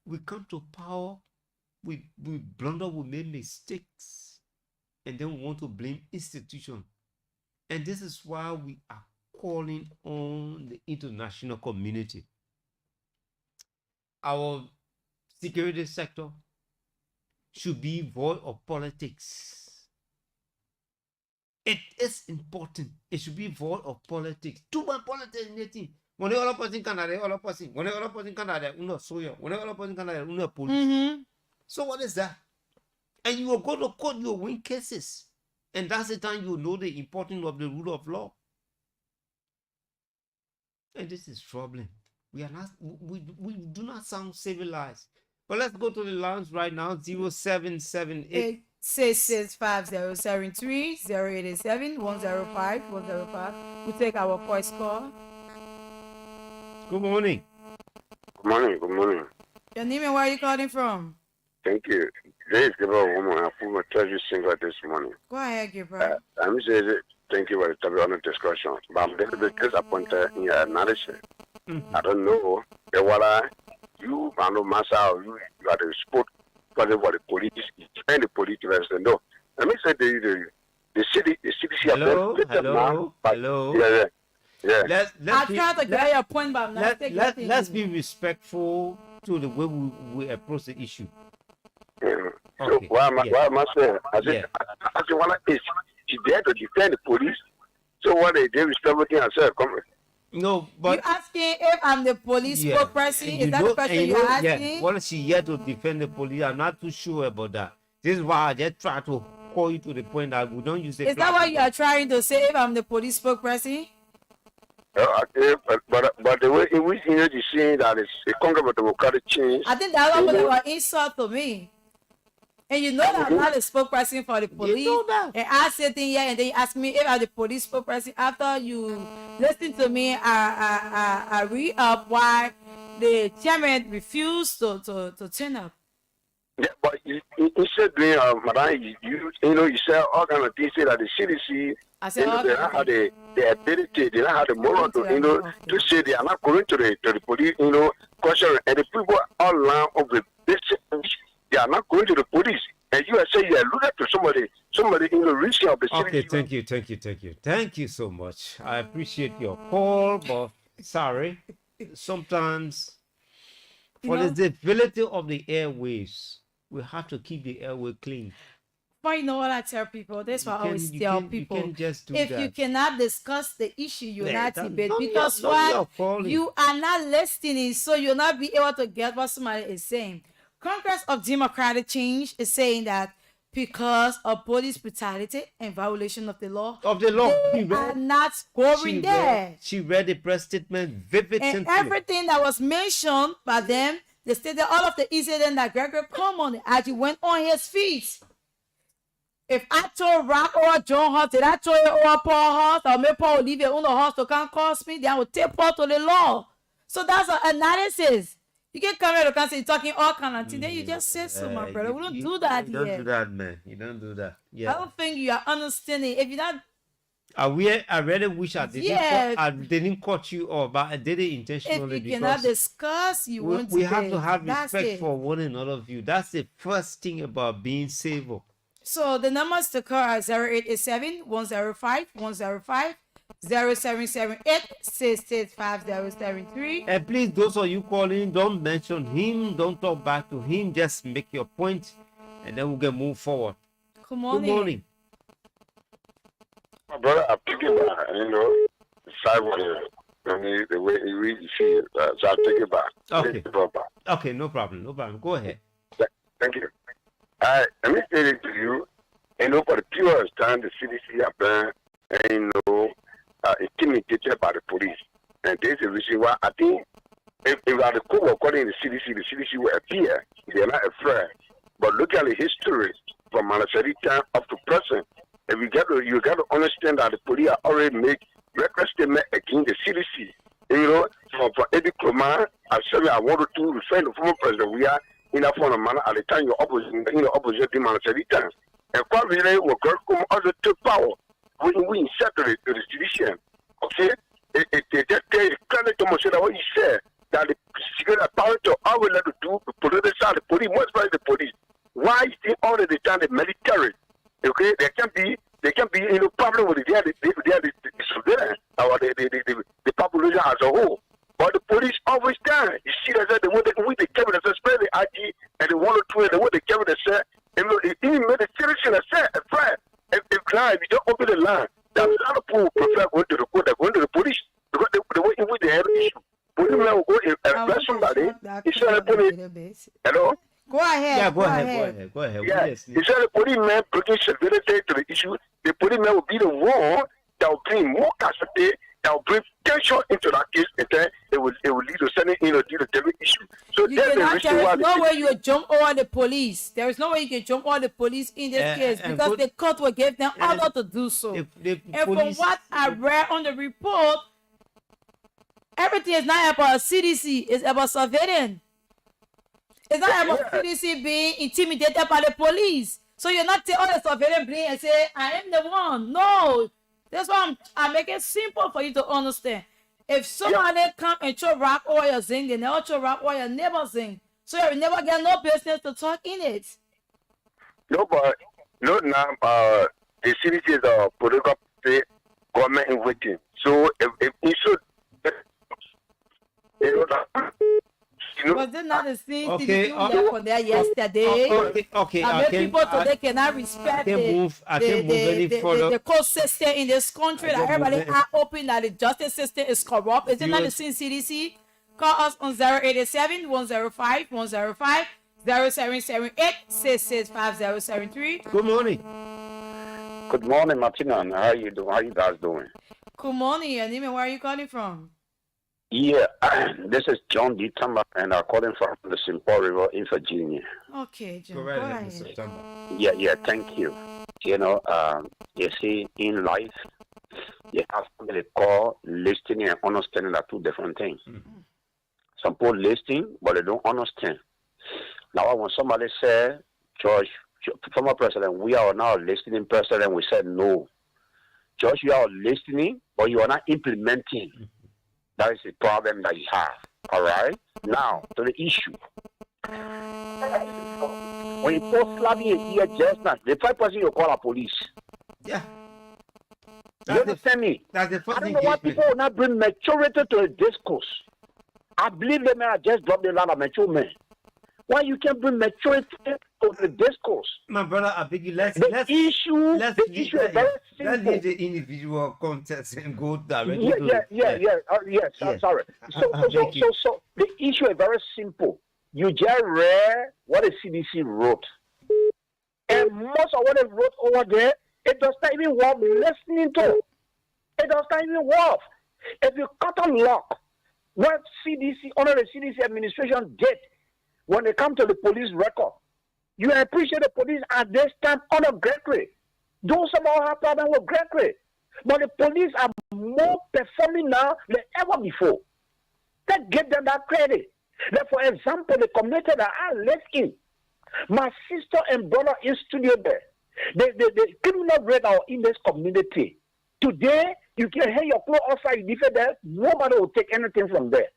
We come to power, we blunder, we make mistakes, and then we want to blame institution. And this is why we are calling on the international community. Our security sector should be void of politics. It is important. It should be void of politics. Too much politics in anything. When the other person Canada, other person. When the other person Canada, una soya. When the other person Canada, una police. So what is that? And you will go to court, you will win cases. And that's the time you know the importance of the rule of law. And this is troubling. We are not, we do not sound civilized. But let's go to the lines right now. 0778 665-073 087 105 105. We take our voice call. Good morning. Good morning, good morning. Your name and where are you calling from? Thank you. This is Gabriel Woman. I put my treasure singer this morning. Go ahead, Gabriel. I'm saying thank you for the topic on the discussion. But I'm a little bit disappointed in your analysis. I don't know what you, I know myself, you are the sport for the police, and the police versus no. Let me say the city, hello. Yeah. Let's I tried to get your point, but I'm not taking it. Let's be respectful to the way we approach the issue. Okay. So Okay. why am I saying? I Yeah. said, what is she there to defend the police? So what they respect everything I said, come. No, but You asking if I'm the police spokesperson? And Is that the question you're asking? Yeah. What is she here to defend the police? I'm not too sure about that. This is why I just try to call you to the point that we don't use the Is that what you are trying to say if I'm the police spokesperson? Okay, but the way in which you're saying that it's a Congress of democratic change. I think that was an insult to me. And you know that I'm not a spokesperson for the police. You know that. And I sit in here and they ask me if I'm the police spokesperson. After you listen to me, I read up why the chairman refused to turn up. Yeah, but you said, madam, you said all kind of things that the CDC, I said, they don't have the ability, they don't have the moral to, to say they are not going to the police, question, and the people all around of the basic, they are not going to the police. And you are saying you are looking to somebody in the region of the city. Okay, thank you so much. I appreciate your call, but sorry, sometimes for the stability of the airways, we have to keep the airway clean. But you know what I tell people? That's why I always tell people. You can just do if that. you cannot discuss the issue, you're not debate. don't Because your what calling. you are not listening, so you'll not be able to get what somebody is saying. Congress of Democratic Change is saying that because of police brutality and violation of the law, they are not going there. She read the press statement vividly. And everything that was mentioned by them, they stated all of the incident that Gregory Coleman actually went on his feet. If I told Rock or John Hart, did I told you or Paul Hart or maybe Paul Olivier on the horse to come cost me, then I will take part to the law. So that's an analysis. You can come here to say talking all kind of things. Then you just say so, my brother. We don't do that here. You don't do that, man. You don't do that. Yeah. I don't think you are understanding. If you're not, I really wish I didn't. I didn't cut you off, but I did it intentionally. If you cannot discuss, you won't. We have to have respect for one another. That's the first thing about being civil. So the numbers to call are 0887-105-105, 0778-665-073. And please, those of you calling, don't mention him, don't talk back to him, just make your point, and then we can move forward. Good morning. Good morning. My brother, I'm thinking back, the way you read, you see it. So I'll take it back. Okay. Okay, no problem. Go ahead. Thank you. Let me say it to you. For the purest time, the CDC have been, intimidated by the police. And there's a reason why I think if the court were calling the CDC will appear. They're not afraid. But look at the history from Manasari time up to present. And you got to understand that the police are already make record statement against the CDC. You know, from Eddie Clement, I said I wanted to defend the former president. We are in a form of manner at the time you're opposing the Manasari time. And quite really, we're going to come out of the power. We insert the jurisdiction. Okay? It just clearly to me what you said that the secret power to all we let to do the political side, the police, most by the police. Why is it all the time the military? Okay, there can be problem with the surveillance or the population as a whole. But the police always stand. You see that they want the cabinet, especially the IG and the 102, they want the cabinet say, even made the citizen say, if you don't open the line, there are a lot of people prefer going to the court than going to the police because the way in which they have issue. Police will go and arrest somebody. Hello? Go ahead. Yeah, go ahead. Yeah, instead of the police man bringing civility to the issue, the police man will be the one that will bring more casualty, that will bring tension into that case, and then it will lead to sending in a deal with the issue. So There is no way you jump over the police. There is no way you can jump over the police in this case because the court will give them order to do so. And from what I read on the report, everything is not about CDC, it's about surveillance. It's not about CDC being intimidated by the police. So you're not taking all the surveillance blame and say, I am the one. No. That's why I make it simple for you to understand. If somebody come and throw rock over your zinc, they never throw rock over your neighbor's zinc. So you never get no business to talk in it. No, but no now the CDC is a political government in waiting. So if you should Was it not the same CDC from there yesterday? Okay. People today cannot respect the court system in this country. That everybody are open that the justice system is corrupt. Is it not the same CDC? Call us on 087 105 105 0778 665073. Good morning. Good morning, Martina. How are you doing? How are you guys doing? Good morning, your name and where are you calling from? Yeah, this is John D. Tamba, and I'm calling from the St. Paul River in Virginia. Okay, John. Go ahead. Yeah, thank you. You know, you see, in life, you have something they call listening and understanding are two different things. Mm-hmm. Some people listen, but they don't understand. Now, when somebody says, George, former president, we are now listening president, we said no. George, you are listening, but you are not implementing. Mm-hmm. That is the problem that you have. All right? Now, to the issue. When you post slapping your ear just now, the first person you call a police. Yeah. You understand me? That's the first I don't know why people will not bring maturity to the discourse. I believe the man just dropped the line of mature men. Why you can't bring maturity to the discourse? My brother, I beg you, let's issue is very simple. Let's leave the individual context and go directly Yes, I'm sorry. So the issue is very simple. You just read what the CDC wrote. And most of what they wrote over there, it does not even worth listening to. It does not even work. If you cut on lock, what under the CDC administration did when they come to the police record, you appreciate the police at this time under Gregory. Those somehow have problem with Gregory. But the police are more performing now than ever before. Let's give them that credit. Like for example, the community that I live in, my sister and brother in studio there, the criminal rate are in this community. Today, you can hear your clothes outside, you leave it there, nobody will take anything from there.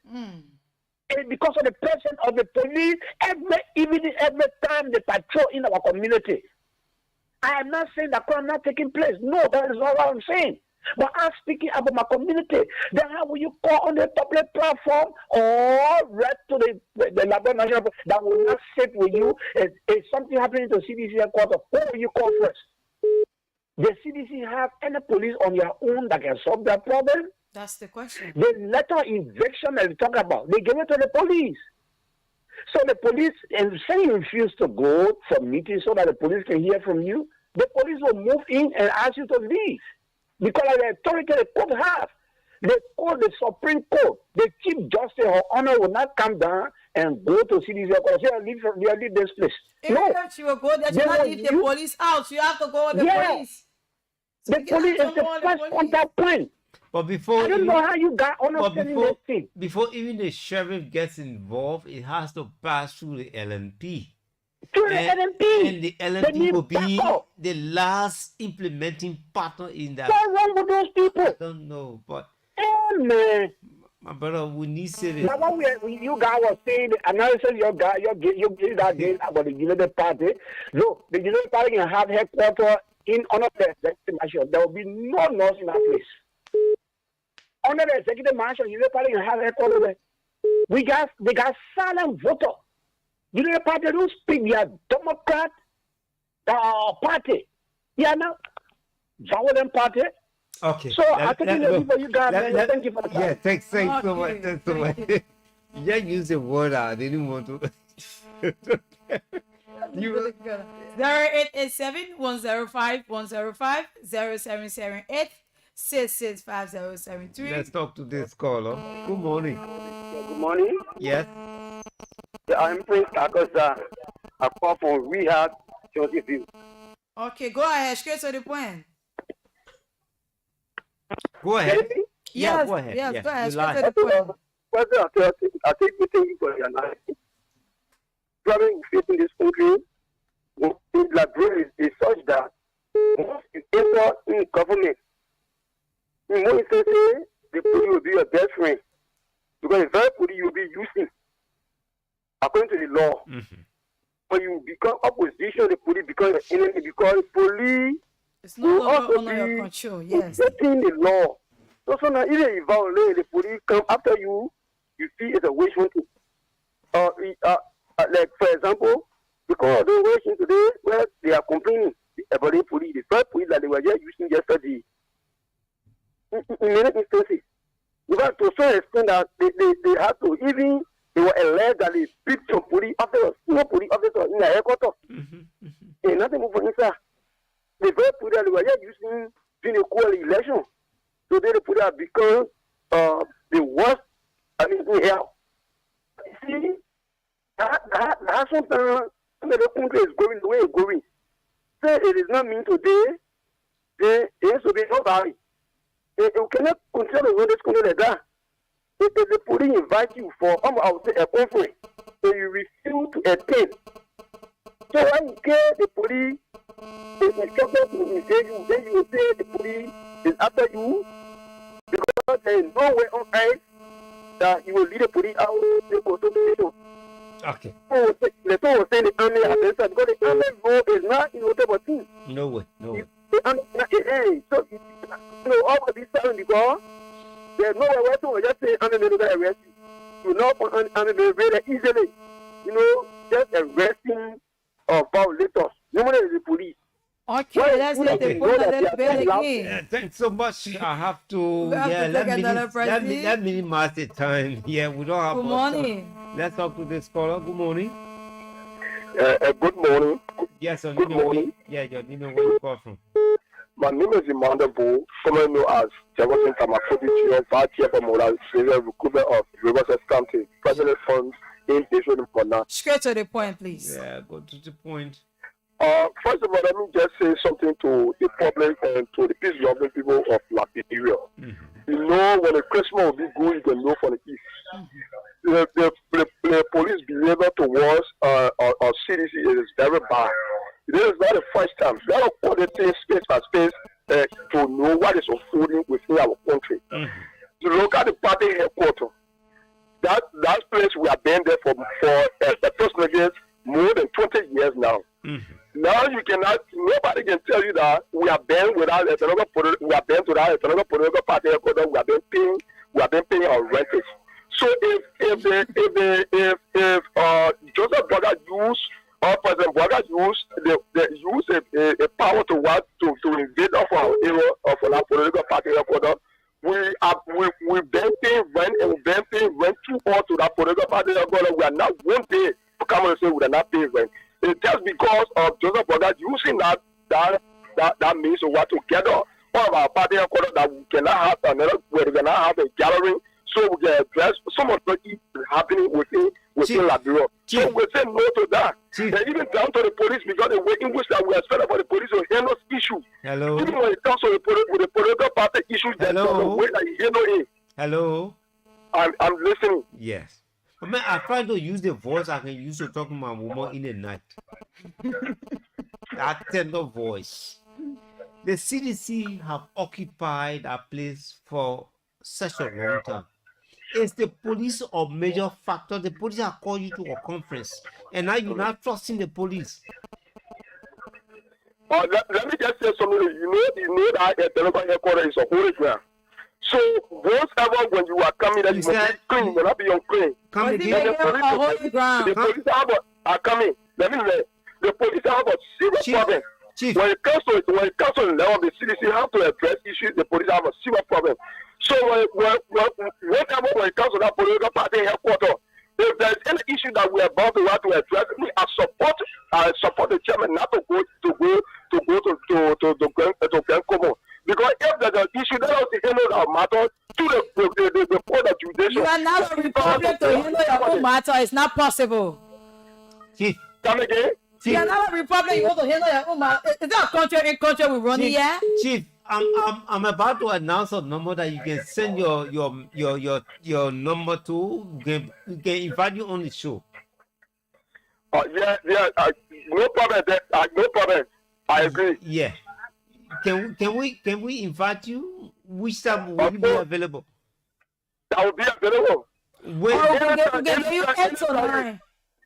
And because of the presence of the police, every time they patrol in our community. I am not saying that crime not taking place. No, that is not what I'm saying. But I'm speaking about my community. Then how will you call on the public platform or read to the Labor National that will not sit with you if something happening to CDC headquarters? Who will you call first? The CDC have any police on their own that can solve that problem? That's the question. The letter injection that we talk about, they give it to the police. So the police, and say you refuse to go for meetings so that the police can hear from you, the police will move in and ask you to leave. Because of the authority the court have. They call the Supreme Court. The Chief Justice, Her Honor, will not come down and go to CDC or say, leave this place. Even if she will go there, she will not leave the police out. You have to go with the police. So the police is the first contact point. But before I don't know how you got understanding this thing. Before even the sheriff gets involved, it has to pass through the LNP. And the LNP will be the last implementing partner in that. What's wrong with those people? I don't know, but man. My brother, we need serious. Now, when you guys were saying the analysis you gave that day about the United Party. Look, the United Party can have headquarters in under the executive mansion. There will be no nurse in that place. Under the executive mansion, United Party can have headquarters there. They got silent voter. United Party don't speak. They are Democrat party. Yeah, now violent party. Okay. So I think you guys. Thank you for the time. Yeah, thanks so much. Thanks so much. You just use the word. I didn't want to. 0887-105-105 0778-665073. Let's talk to this caller. Good morning. Good morning. Yes. I'm Prince Kakosa. I call from Rehab, Chelsea. Okay, go ahead. Straight to the point. Go ahead. Yes, go ahead. Yes, yes. go ahead. Straight to the point. I think we think for your analysis. Problem facing this country, the library is such that once you enter in government, in one instance, the police will be your best friend. Because the very police you will be using, according to the law. Mm-hmm. When you become opposition, the police become your enemy because the police it's no longer under your control, yes. Setting the law. So now, even if you violate, the police come after you, you see it's a wish hunting. Like, for example, because of the wishing today, where they are complaining about the police, the first police that they were just using yesterday, in many instances, in fact, to some extent that they had to, even they were alleged that they beat some police officers, no police officers in the headquarters. And nothing more for inside. The very police that they were just using during the cool election. So they put that because the worst, in hell. See, that sometimes the country is going the way it's going. Say it is not mean today, there has to be nobody. You cannot control the this country like that. If the police invite you for I would say a conference, so you refuse to attend. So when you get the police is instructed to invade you, then you say the police is after you because there is no way on earth that you will lead the police out to go to the station. Okay. So the two was saying the army has because the army role is not inevitable thing. No way. So all of this time because there's no way to just say army will arrest you. You know, army will very easily. Just arresting violators. Normally the police. Okay, let's let the point a little bit again. Yeah, thanks so much. I have to. Let me minimize the time. Yeah, we don't have. Good morning. Let's talk to this caller. Good morning. Good morning. Yes, your good morning. Yeah, your name and where you call from. My name is Emmanuel Bo, commonly known as Jefferson Tamakoti, Vice Chair for Moral Recruitment of Riverside County, President Funds in Patient Important. Straight to the point, please. Yeah, go to the point. First of all, let me just say something to the public and to the peace-loving people of Liberia. Mm-hmm. When the Christmas will be good, you can know for the east. Mm-hmm. The police behavior towards our CDC is very bad. This is not the first time. We have to put the things space by space to know what is unfolding within our country. Mm-hmm. You look at the party headquarters. That place we have been there for approximately more than 20 years now. Mm-hmm. Now nobody can tell you that we have been without another political party headquarters. We have been paying our rentage. So if Joseph Boga or President Boga use a power to invade of our area of our political party headquarters, we've been paying rent and we've been paying rent too all to that political party headquarters. We are not one day to come and say we are not paying rent. It's just because of Joseph Boga using that means of what together all of our party headquarters that we cannot have another, where we cannot have a gathering, so we can address some of what is happening within Liberia. So we say no to that. And even down to the police, because the way in which that we expect about the police to handle issues. Hello. Even when it comes to the political party issues, there's no way that you handle it. Hello. I'm listening. Yes. But man, I try to use the voice I can use to talk to my woman in the night. That tender voice. The CDC have occupied that place for such a long time. It's the police a major factor. The police have called you to a conference, and now you're not trusting the police. Let me just say something. You know that a telephone headquarters is a holy ground. So once ever when you are coming, that you must be clean. You will not be unclean. Come again. The police are coming. Let me say, the police have a serious problem. When it comes to the level of the CDC, have to address issues. The police have a serious problem. So whenever when it comes to that political party headquarters, if there's any issue that we are about to have to address, I support the chairman not to go to Grand. Because if there's an issue that has to handle our matter to the court of judicial. You are not a republic to handle your own matter. It's not possible. Chief. Come again? You are not a republic. You want to handle your own matter. Is that a country in country we run here? Chief, I'm about to announce a number that you can send your number to. We can invite you on the show. No problem. No problem. I agree. Yeah. Can we invite you? Which time will you be available? I will be available. We give you 8 to 9.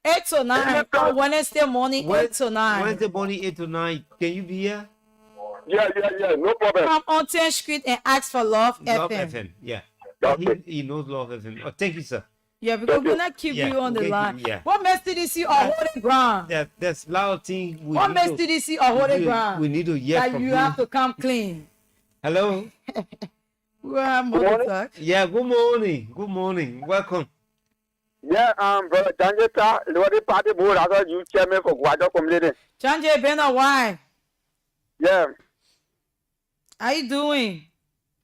8 to 9 on Wednesday morning, 8 to 9. Wednesday morning, 8 to 9. Can you be here? Yeah, no problem. Come on 10th Street and ask for Love FM. Yeah. Okay. He knows Love FM. Oh, thank you, sir. Yeah, because we're not keep you on the line. Yeah. What makes CDC a holy ground? There's a lot of things. What makes CDC a holy ground? We need to hear that from you. Have to come clean. Hello. We have more talk. Yeah. Good morning. Good morning. Welcome. Yeah, brother Janjeta, the party board, I got you chairman for Guajo community. Janje Bena, why? Yeah. How you doing?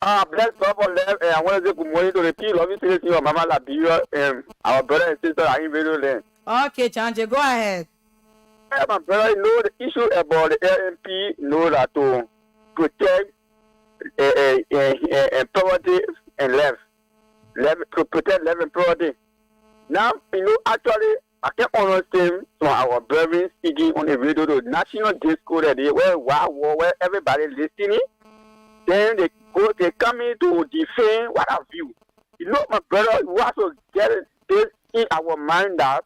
Bless God for them. I want to say good morning to the people. Obviously, see your mama Labia and our brother and sister are in video land. Okay, Janje, go ahead. Yeah, my brother, you know the issue about the LMP, you know that to protect property and life to protect life and property. Now, you know, actually, I can understand from our brethren speaking on the radio, the national disco that they where everybody listening. Then they come in to defend what have you. You know, my brother, we have to get this in our mind that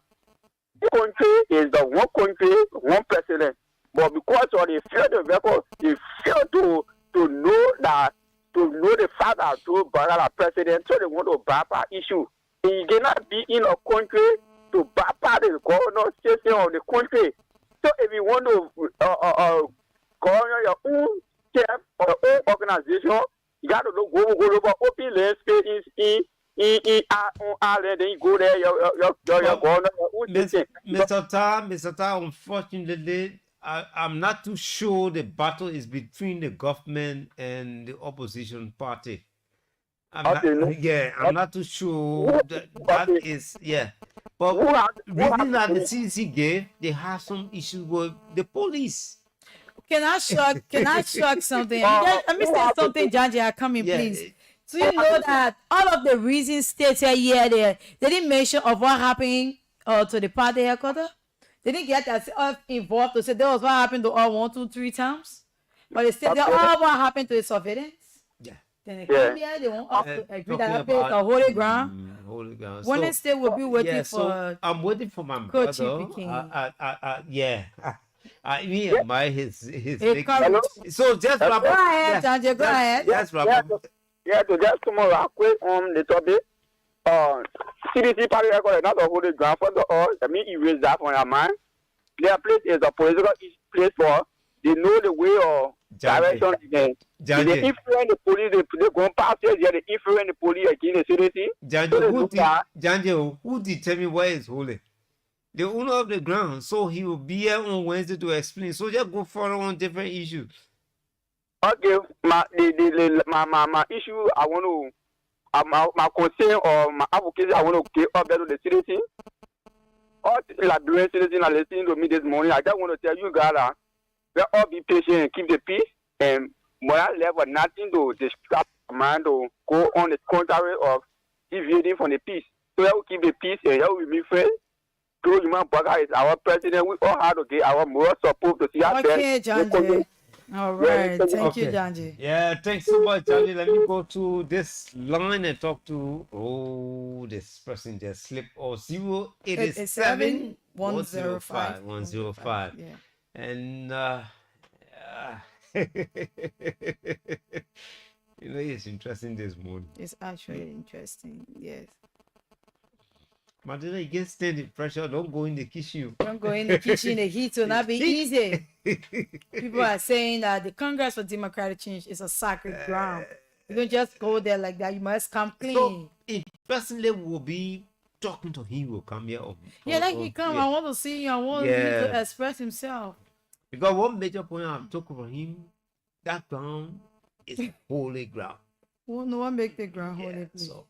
the country is the one country, one president. But because of the fear the record, they fail to know the fact that Joe Biden are president, so they want to bypass issue. You cannot be in a country to bypass the governor system of the country. So if you want to govern your own step or your own organization, you got to go over open land space in Ireland, then you go there, your governor, your own system. Mr. Tar, unfortunately, I'm not too sure the battle is between the government and the opposition party. I'm not too sure that is, yeah. But reason that the CDC gave, they have some issues with the police. Can I shock something? Let me say something, Janje, come in, please. So you know that all of the reasons stated here, they didn't mention of what happened to the party headquarters. They didn't get themselves involved to say that was what happened to all 1, 2, 3 times. But they said that all what happened to the surveillance. Then they come here, they want us to agree that it's a holy ground. Holy ground. Wednesday will be waiting for. I'm waiting for my brother. Me admire his courage. So just wrap up. Go ahead, Janje, go ahead. Yes, wrap up. Yeah, to just tomorrow, quick on the topic. CDC party record not a holy ground for the all. I mean, erase that from your mind. Their place is a political place for. They know the way of direction. They influence the police. They go past here. They influence the police against the CDC. Janje, who determine where is holy? The owner of the ground. So he will be here on Wednesday to explain. So just go further on different issues. Okay, my issue I want to my concern or my advocacy I want to get up there to the citizen. All the Liberian citizens are listening to me this morning. I just want to tell you guys that we all be patient and keep the peace. And moral level nothing to distract mind to go on the contrary of deviating from the peace. So that we keep the peace and that we be friends. Joe Human Burger is our president. We all have to get our moral support to see ourselves. Okay, Janji. All right. Thank you, Okay. Janji. Yeah, thanks so much, Johnny. Let me go to this line and talk to this person just slipped. Oh, 087 105 105. Yeah. And it's interesting this morning. It's actually interesting. Yes. Madonna, you get stand the pressure. Don't go in the kitchen. Don't go in the kitchen. The heat will not be easy. People are saying that the Congress for Democratic Change is a sacred ground. You don't just go there like that. You must come clean. So, if personally will be talking to him, will come here. He come. I want to see him. I want him to express himself. Because one major point I'm talking for him, that ground is holy ground. Well, no one make the ground holy, please. So,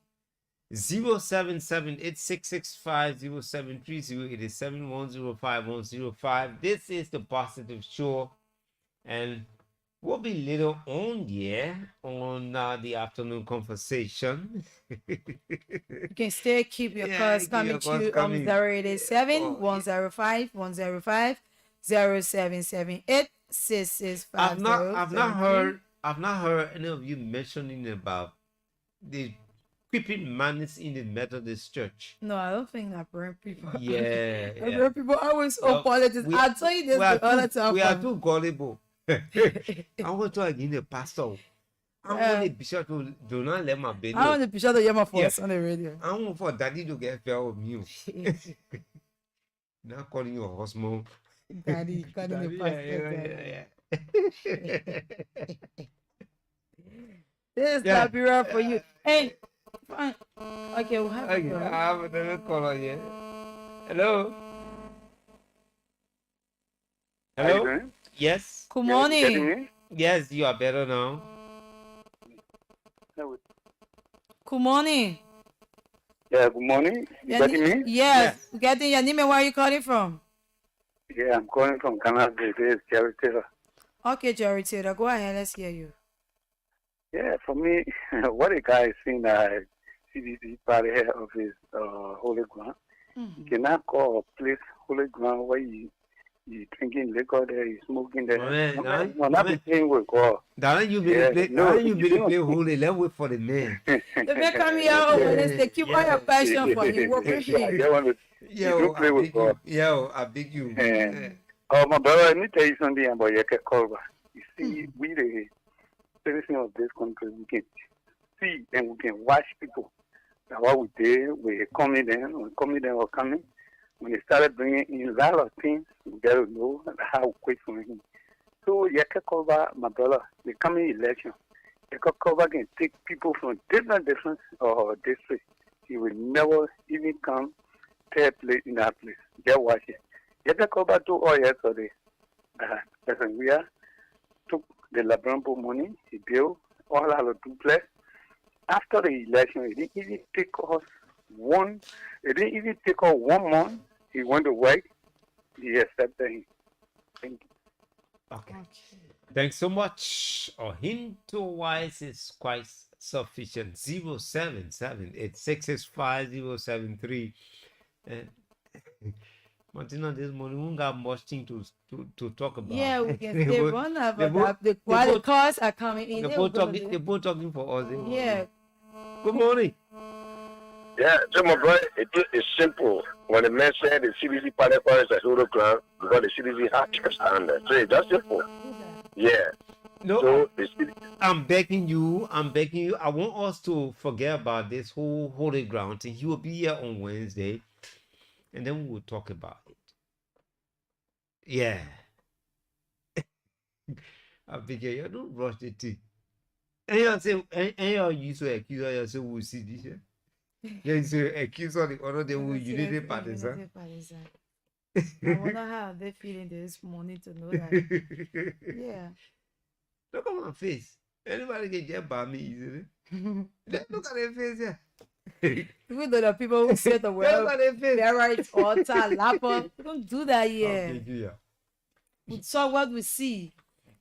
077-8665-0730-87-105-105. This is the Positive Show, and we'll be little on on the afternoon conversation. You can still keep your calls coming to 087 105 105 0778 6650. I've not heard any of you mentioning about the keeping manners in the Methodist Church. No, I don't think that burn people. Yeah. Burn people always on politics. I'll tell you this all the time. We are too gullible. I want to again the pastor. I want the bishop to do not let my baby. I want the bishop to hear my voice on the radio. I want for daddy to get fair of me. Not calling you a husband. Daddy, calling the pastor. This is not be right for you. Hey. Fine. Okay, we'll have I have another call on here. Hello. Hello. Yes. Good morning. Yes, you are better now. Good morning. Yeah, good morning. You getting me? Yes. Getting your name and where are you calling from? Yeah, I'm calling from Canada. This is Jerry Taylor. Okay, Jerry Taylor. Go ahead. Let's hear you. Yeah, for me, what a guy is seeing CDC party head of his holy ground. You cannot call a place holy ground where you drinking liquor there, you smoking there. Not the thing we call. Darling, you really play holy. Let's wait for the man. The man come here when they keep all your passion for you. What Yo, I beg you. Oh, my brother, let me tell you something about your Kolba. You see, we the citizens of this country, we can see and we can watch people. Now, what we did, we coming or coming. When they started bringing in a lot of things, we got to know how to quit from him. So, Kolba, my brother, the coming election, Kolba can take people from different districts. He will never even come third place in that place. Just watch it. Kolba took all yesterday. We took the Labrampo money, he built all our duplex. After the election, it didn't even take us 1 month. He went to work. He accepted him. Thank you. Okay. Thanks so much. Him to wise is quite sufficient. 077-8665-073. Martina, this morning we got much thing to talk about. Yeah, we can stay run about the quality cars are coming in. They're both talking for us. Yeah. Good morning. Yeah, so my brother, it's simple. When the man said the CDC party is a Euro ground, because the CDC has to standard. So it's just simple. Yeah. No, so I'm begging you. I want us to forget about this whole holy ground thing. He will be here on Wednesday, and then we will talk about it. Yeah. I beg you, don't rush the thing. And you say, and you so accuse yourself, we'll see this. You say accuse all the other day, we unity partisan. I wonder how they feeling this morning to know that. Yeah. Look at my face. Anybody can just buy me easily. Look at their face here. Even though the people who say the Look word at their face. Barrett, altar, lapper, we don't do that here. Hallelujah. We saw what we see.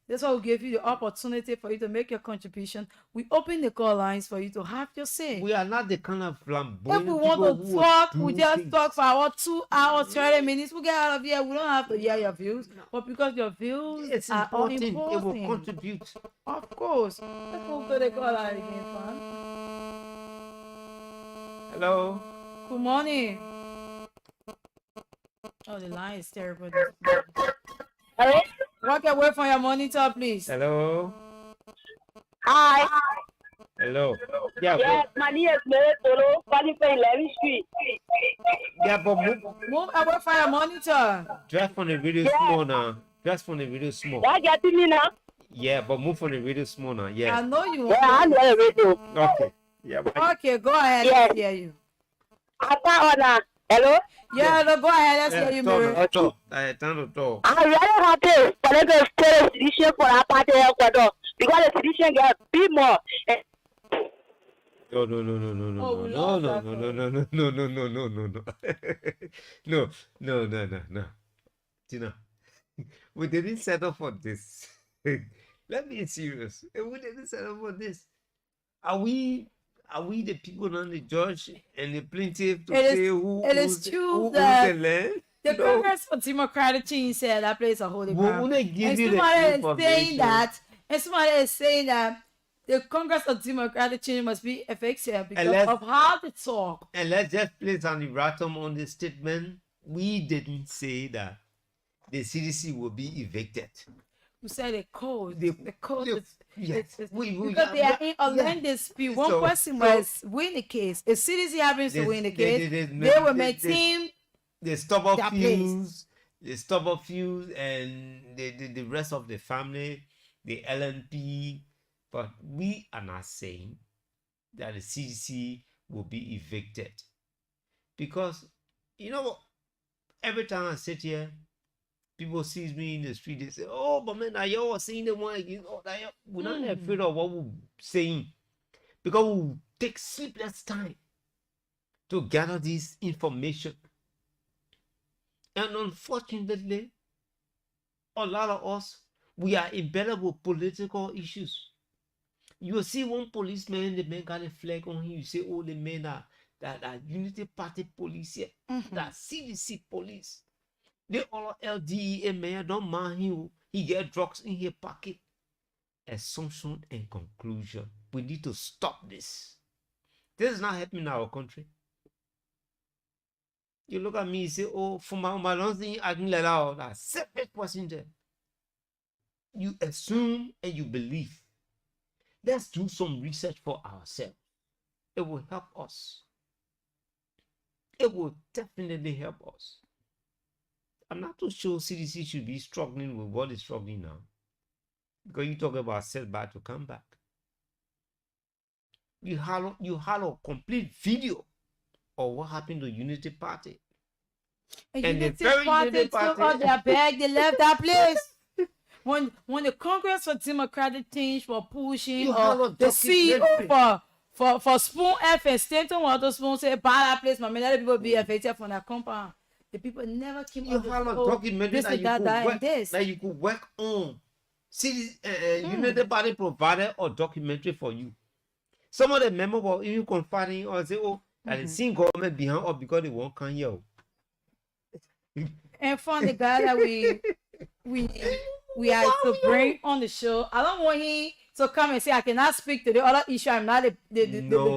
That's why we gave you the opportunity for you to make your contribution. We open the call lines for you to have your say. We are not the kind of flamboyant If we want people to who talk, will we do just things. talk for our 2 hours, 30 minutes. We get out of here. We don't have to hear your views, but because your views It's are all important. It will important. contribute. Of course. Let's move to the call line again, fam. Hello. Good morning. Oh, the line is terrible. Hello? Walk away from your monitor, please. Hello. Hi. Hello. Yeah. Yes, my name is Mary Polo, calling from 11th Street. Yeah, but move away from your monitor. Drive from the radio small now. Drive from the radio small. That getting me now? Yeah, but move from the radio small now. Yeah. I know you Yeah, I'm on the radio. Okay. Yeah. But Okay, go ahead. Yes. Let's hear you. Hello? Yeah, no, go ahead. Let's hear you, Mary. Talk. Time to talk. I'm very happy for the state sedition for our party Ecuador because the sedition get big more. No. No. Tina, we didn't settle for this. Let me be serious. We didn't settle for this. Are we the people on the judge and the plaintiff to say who owns the land? The Congress for Democratic Change said that place a holy ground. And somebody is saying that the Congress of Democratic Change must be effective because of how they talk. And let's just place on the ratum on the statement. We didn't say that the CDC will be evicted. We said the code. Yes. Because they are in a land dispute. One person was win the case. If CDC happens to win the case, they will maintain the stubborn fuse. The stubborn fuse and the rest of the family, the LNP. But we are not saying that the CDC will be evicted. Because, you know what? Every time I sit here, people see me in the street, they say, oh, but man, now y'all saying the one against all that. We're not afraid of what we're saying. Because we take sleepless time to gather this information. And unfortunately, a lot of us, we are embedded with political issues. You will see one policeman, the man got a flag on him. You say, oh, the men are that Unity Party police here, that CDC police. They all LDEA man, don't mind him. He get drugs in his pocket. Assumption and conclusion. We need to stop this. This is not happening in our country. You look at me and say, oh, for my long thing, I can let out that separate person there. You assume and you believe. Let's do some research for ourselves. It will help us. It will definitely help us. I'm not too sure CDC should be struggling with what is struggling now. Because you talk about setback to come back. You had a complete video of what happened to Unity Party. And Unity Party took out their bag, they left that place. When the Congress for Democratic Change were pushing the CEO for Spoon F and Stanton Water Spoon said, buy that place, my man, let people be affected from that compound. The people never came out with a documentary that you could work on. See, Unity Party provided a documentary for you. Some of the members were even confiding or say, oh, that the same government behind us because they won't come here. And from the guy that we had to bring on the show, I don't want him to come and say I cannot speak to the other issue. I'm not the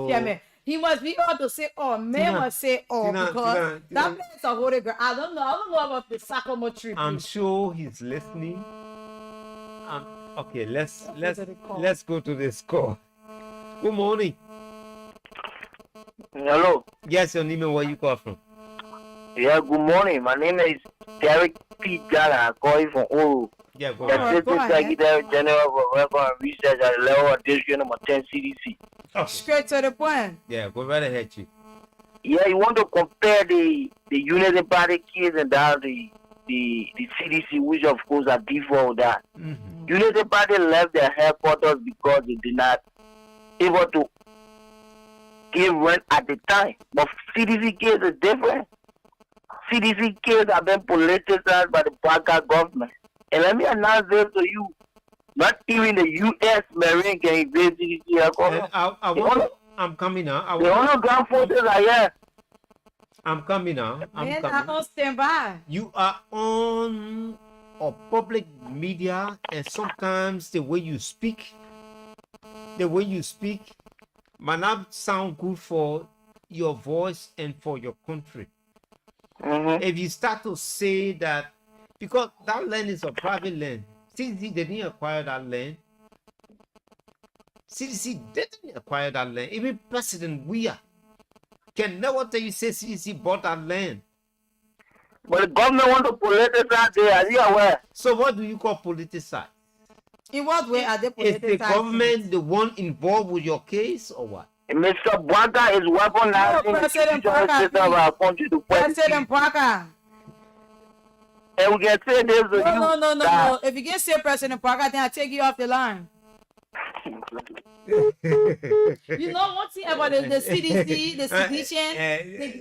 chairman. He must be able to say oh, man must say oh, because that place is a holy ground. I don't know about the Sacrament trip. I'm sure he's listening. Okay, let's go to this call. Good morning. Hello. Yes, your name and where you call from? Yeah, good morning. My name is Derek P. Gala. I'm calling from Uru. Yeah, go ahead. The Secretary General for Record and Research at the level of District number 10 CDC. Oh. Straight to the point. Yeah, go right ahead, Chief. Yeah, you want to compare the Unity Party kids and the CDC, which of course are default with that. Mm-hmm. Unity Party left their headquarters because they did not able to give rent at the time. But CDC case is different. CDC case have been politicized by the Baka government. And let me announce this to you. Not even the U.S. Marine can invade CDC. I'm coming now. The only ground forces are here. I'm coming now. Man, I'm on standby. You are on a public media, and sometimes the way you speak might not sound good for your voice and for your country. If you start to say that, because that land is a private land, CDC didn't acquire that land. CDC didn't acquire that land. Even President Weah can never tell you say CDC bought that land. But the government want to politicize there. Are you aware? So what do you call politicize? In what way are they politicizing? Is the government the one involved with your case or what? Mr. Bwanka is weaponizing the system of our country to President Bwanka. And we can say this to you. No. If you can say President Bwanka, then I'll take you off the line. You know one thing about the CDC, the sedition,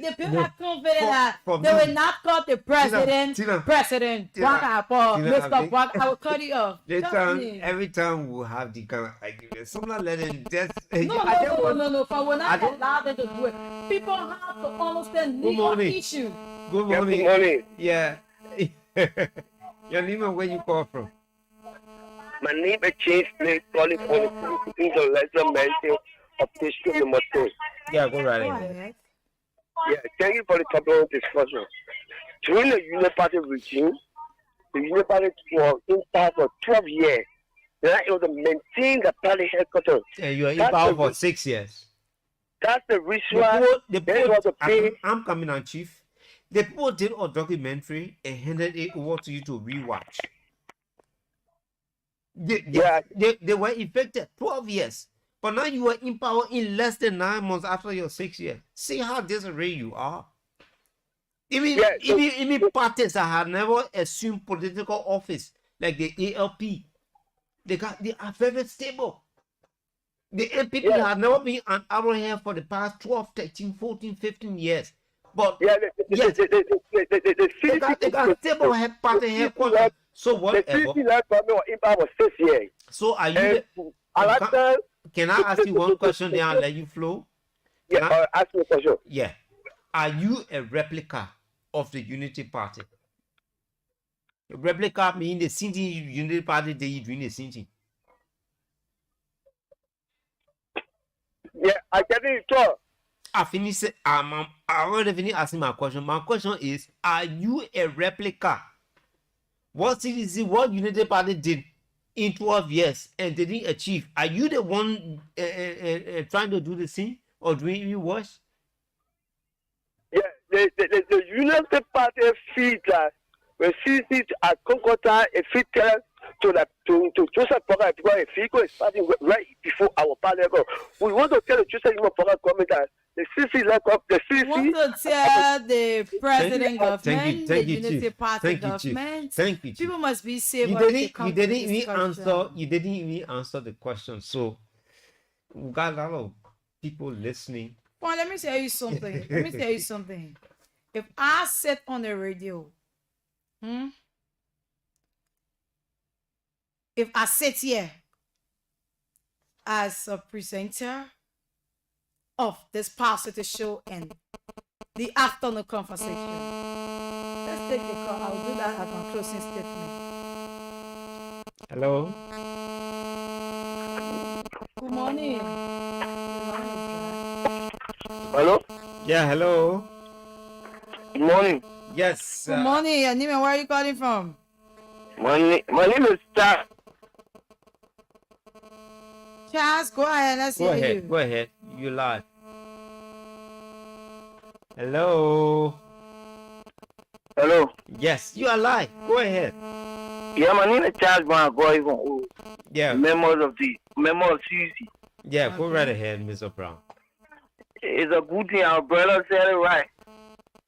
the people are confident that they will not call the president President Bwanka for Mr. Bwanka. I will cut you off. Every time we'll have the kind of argument. Someone let him just No. For when I allow them to do it, people have to understand legal issue. Good morning. Good morning. Yeah. Your name and where you call from? My name is James Blake, calling for the lesser mention of district number 2. Yeah, go right ahead. Yeah, thank you for the topic of discussion. During the Union Party regime, the Union Party was in power for 12 years. Then it was to maintain the party headquarters. Yeah, you are in power for 6 years. That's the reason why I'm coming on, Chief. The people did a documentary and handed it over to you to rewatch. They were infected 12 years. But now you are in power in less than 9 months after your 6 years. See how disarray you are. Even parties that have never assumed political office, like the ALP, they are very stable. The NPP have never been on our hair for the past 12, 13, 14, 15 years. But they got stable party headquarters. So whatever. So are you? Can I ask you one question? Then I'll let you flow. Ask me a question. Yeah. Are you a replica of the Unity Party? A replica means the same thing Unity Party they doing the same thing. Yeah, I get it. Too. I finished. I already finished asking my question. My question is: are you a replica? What CDC, what Unity Party did in 12 years and they didn't achieve? Are you the one trying to do the same or doing even worse? Yeah, the Unity Party feed that when CDC at Concordant, a feed to Joseph Poga because a FICO is starting right before our party. We want to tell the Joseph Poga government that the CC lack of the CC. Want to tell the president government, the Unity Party government. Thank you. People must be safe. You didn't even answer the question. So we got a lot of people listening. Well, let me tell you something. If I sit on the radio, if I sit here as a presenter of this positive show and the afternoon conversation, let's take the call. I'll do that as my closing statement. Hello. Good morning. Hello. Yeah. Hello. Good morning. Yes. Good morning. Your name and where are you calling from? My name is Charles. Charles, go ahead. Let's hear you. Go ahead. You live. Hello. Hello. Yes, you are live. Go ahead. Yeah, my name is Charles Brown. Yeah. Member of CDC. Yeah, go right ahead, Mr. Brown. It's a good thing our brother said it right.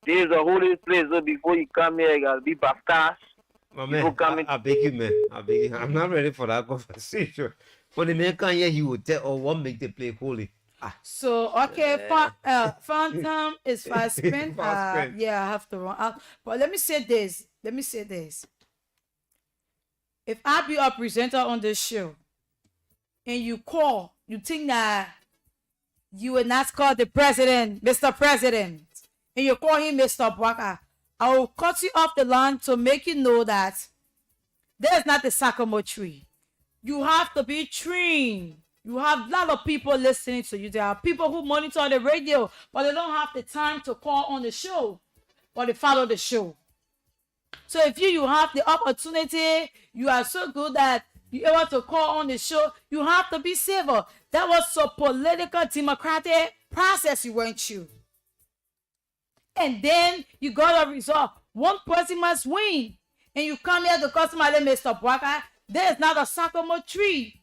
This is a holy place, so before you come here, you gotta be baptized. My People man, coming. I beg you, man. I beg you. I'm not ready for that conversation. When the man come here, he will tell, oh, what make the play holy. So okay, Phantom is fast spin. Fast spin. Yeah, I have to run out. But let me say this. If I be a presenter on this show and you call, you think that you will not call the president, Mr. President, and you call him Mr. Bwaka, I will cut you off the line to make you know that there's not the sycamore tree. You have to be trained. You have a lot of people listening to you. There are people who monitor the radio, but they don't have the time to call on the show, but they follow the show. So if you have the opportunity, you are so good that you're able to call on the show, you have to be civil. That was a political, democratic process you went through. And then you got a result. One person must win. And you come here to call somebody Mr. Bwaka. There is not a sycamore tree.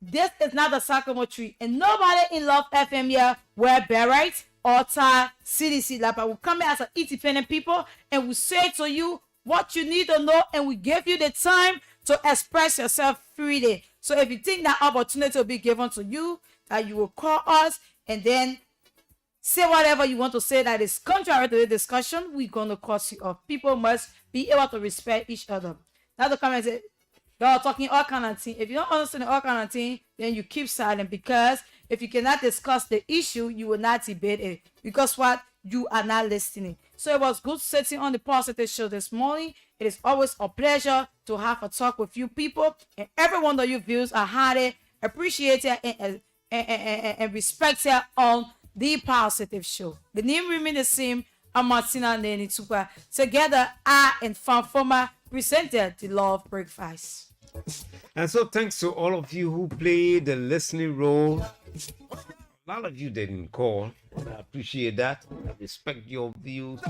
This is not a sycamore tree. And nobody in Love FM here wear beret or tie CDC lapel. We come here as an independent people and we say to you what you need to know, and we give you the time to express yourself freely. So if you think that opportunity will be given to you, that you will call us and then say whatever you want to say that is contrary to the discussion, we're going to cut you off. People must be able to respect each other. Now the comment say, y'all talking all kind of thing. If you don't understand all kind of thing, then you keep silent, because if you cannot discuss the issue, you will not debate it. Because what? You are not listening. So it was good sitting on the Positive Show this morning. It is always a pleasure to have a talk with you people, and every one of your views are highly appreciated and respected on the Positive Show. The name remains the same. I'm Martina Neni Tupa. Together, I and Fanfoma presented the Love Breakfast. And so thanks to all of you who played the listening role. A lot of you didn't call. I appreciate that. I respect your views.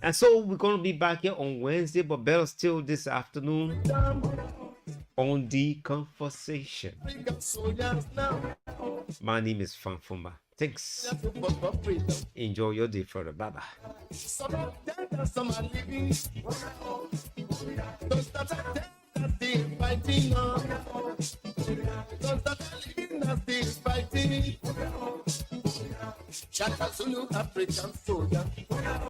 And so we're going to be back here on Wednesday, but better still this afternoon on The Conversation. My name is Fanfuma. Thanks. Enjoy your day further. Bye-bye. Shaka Zulu, African soldier.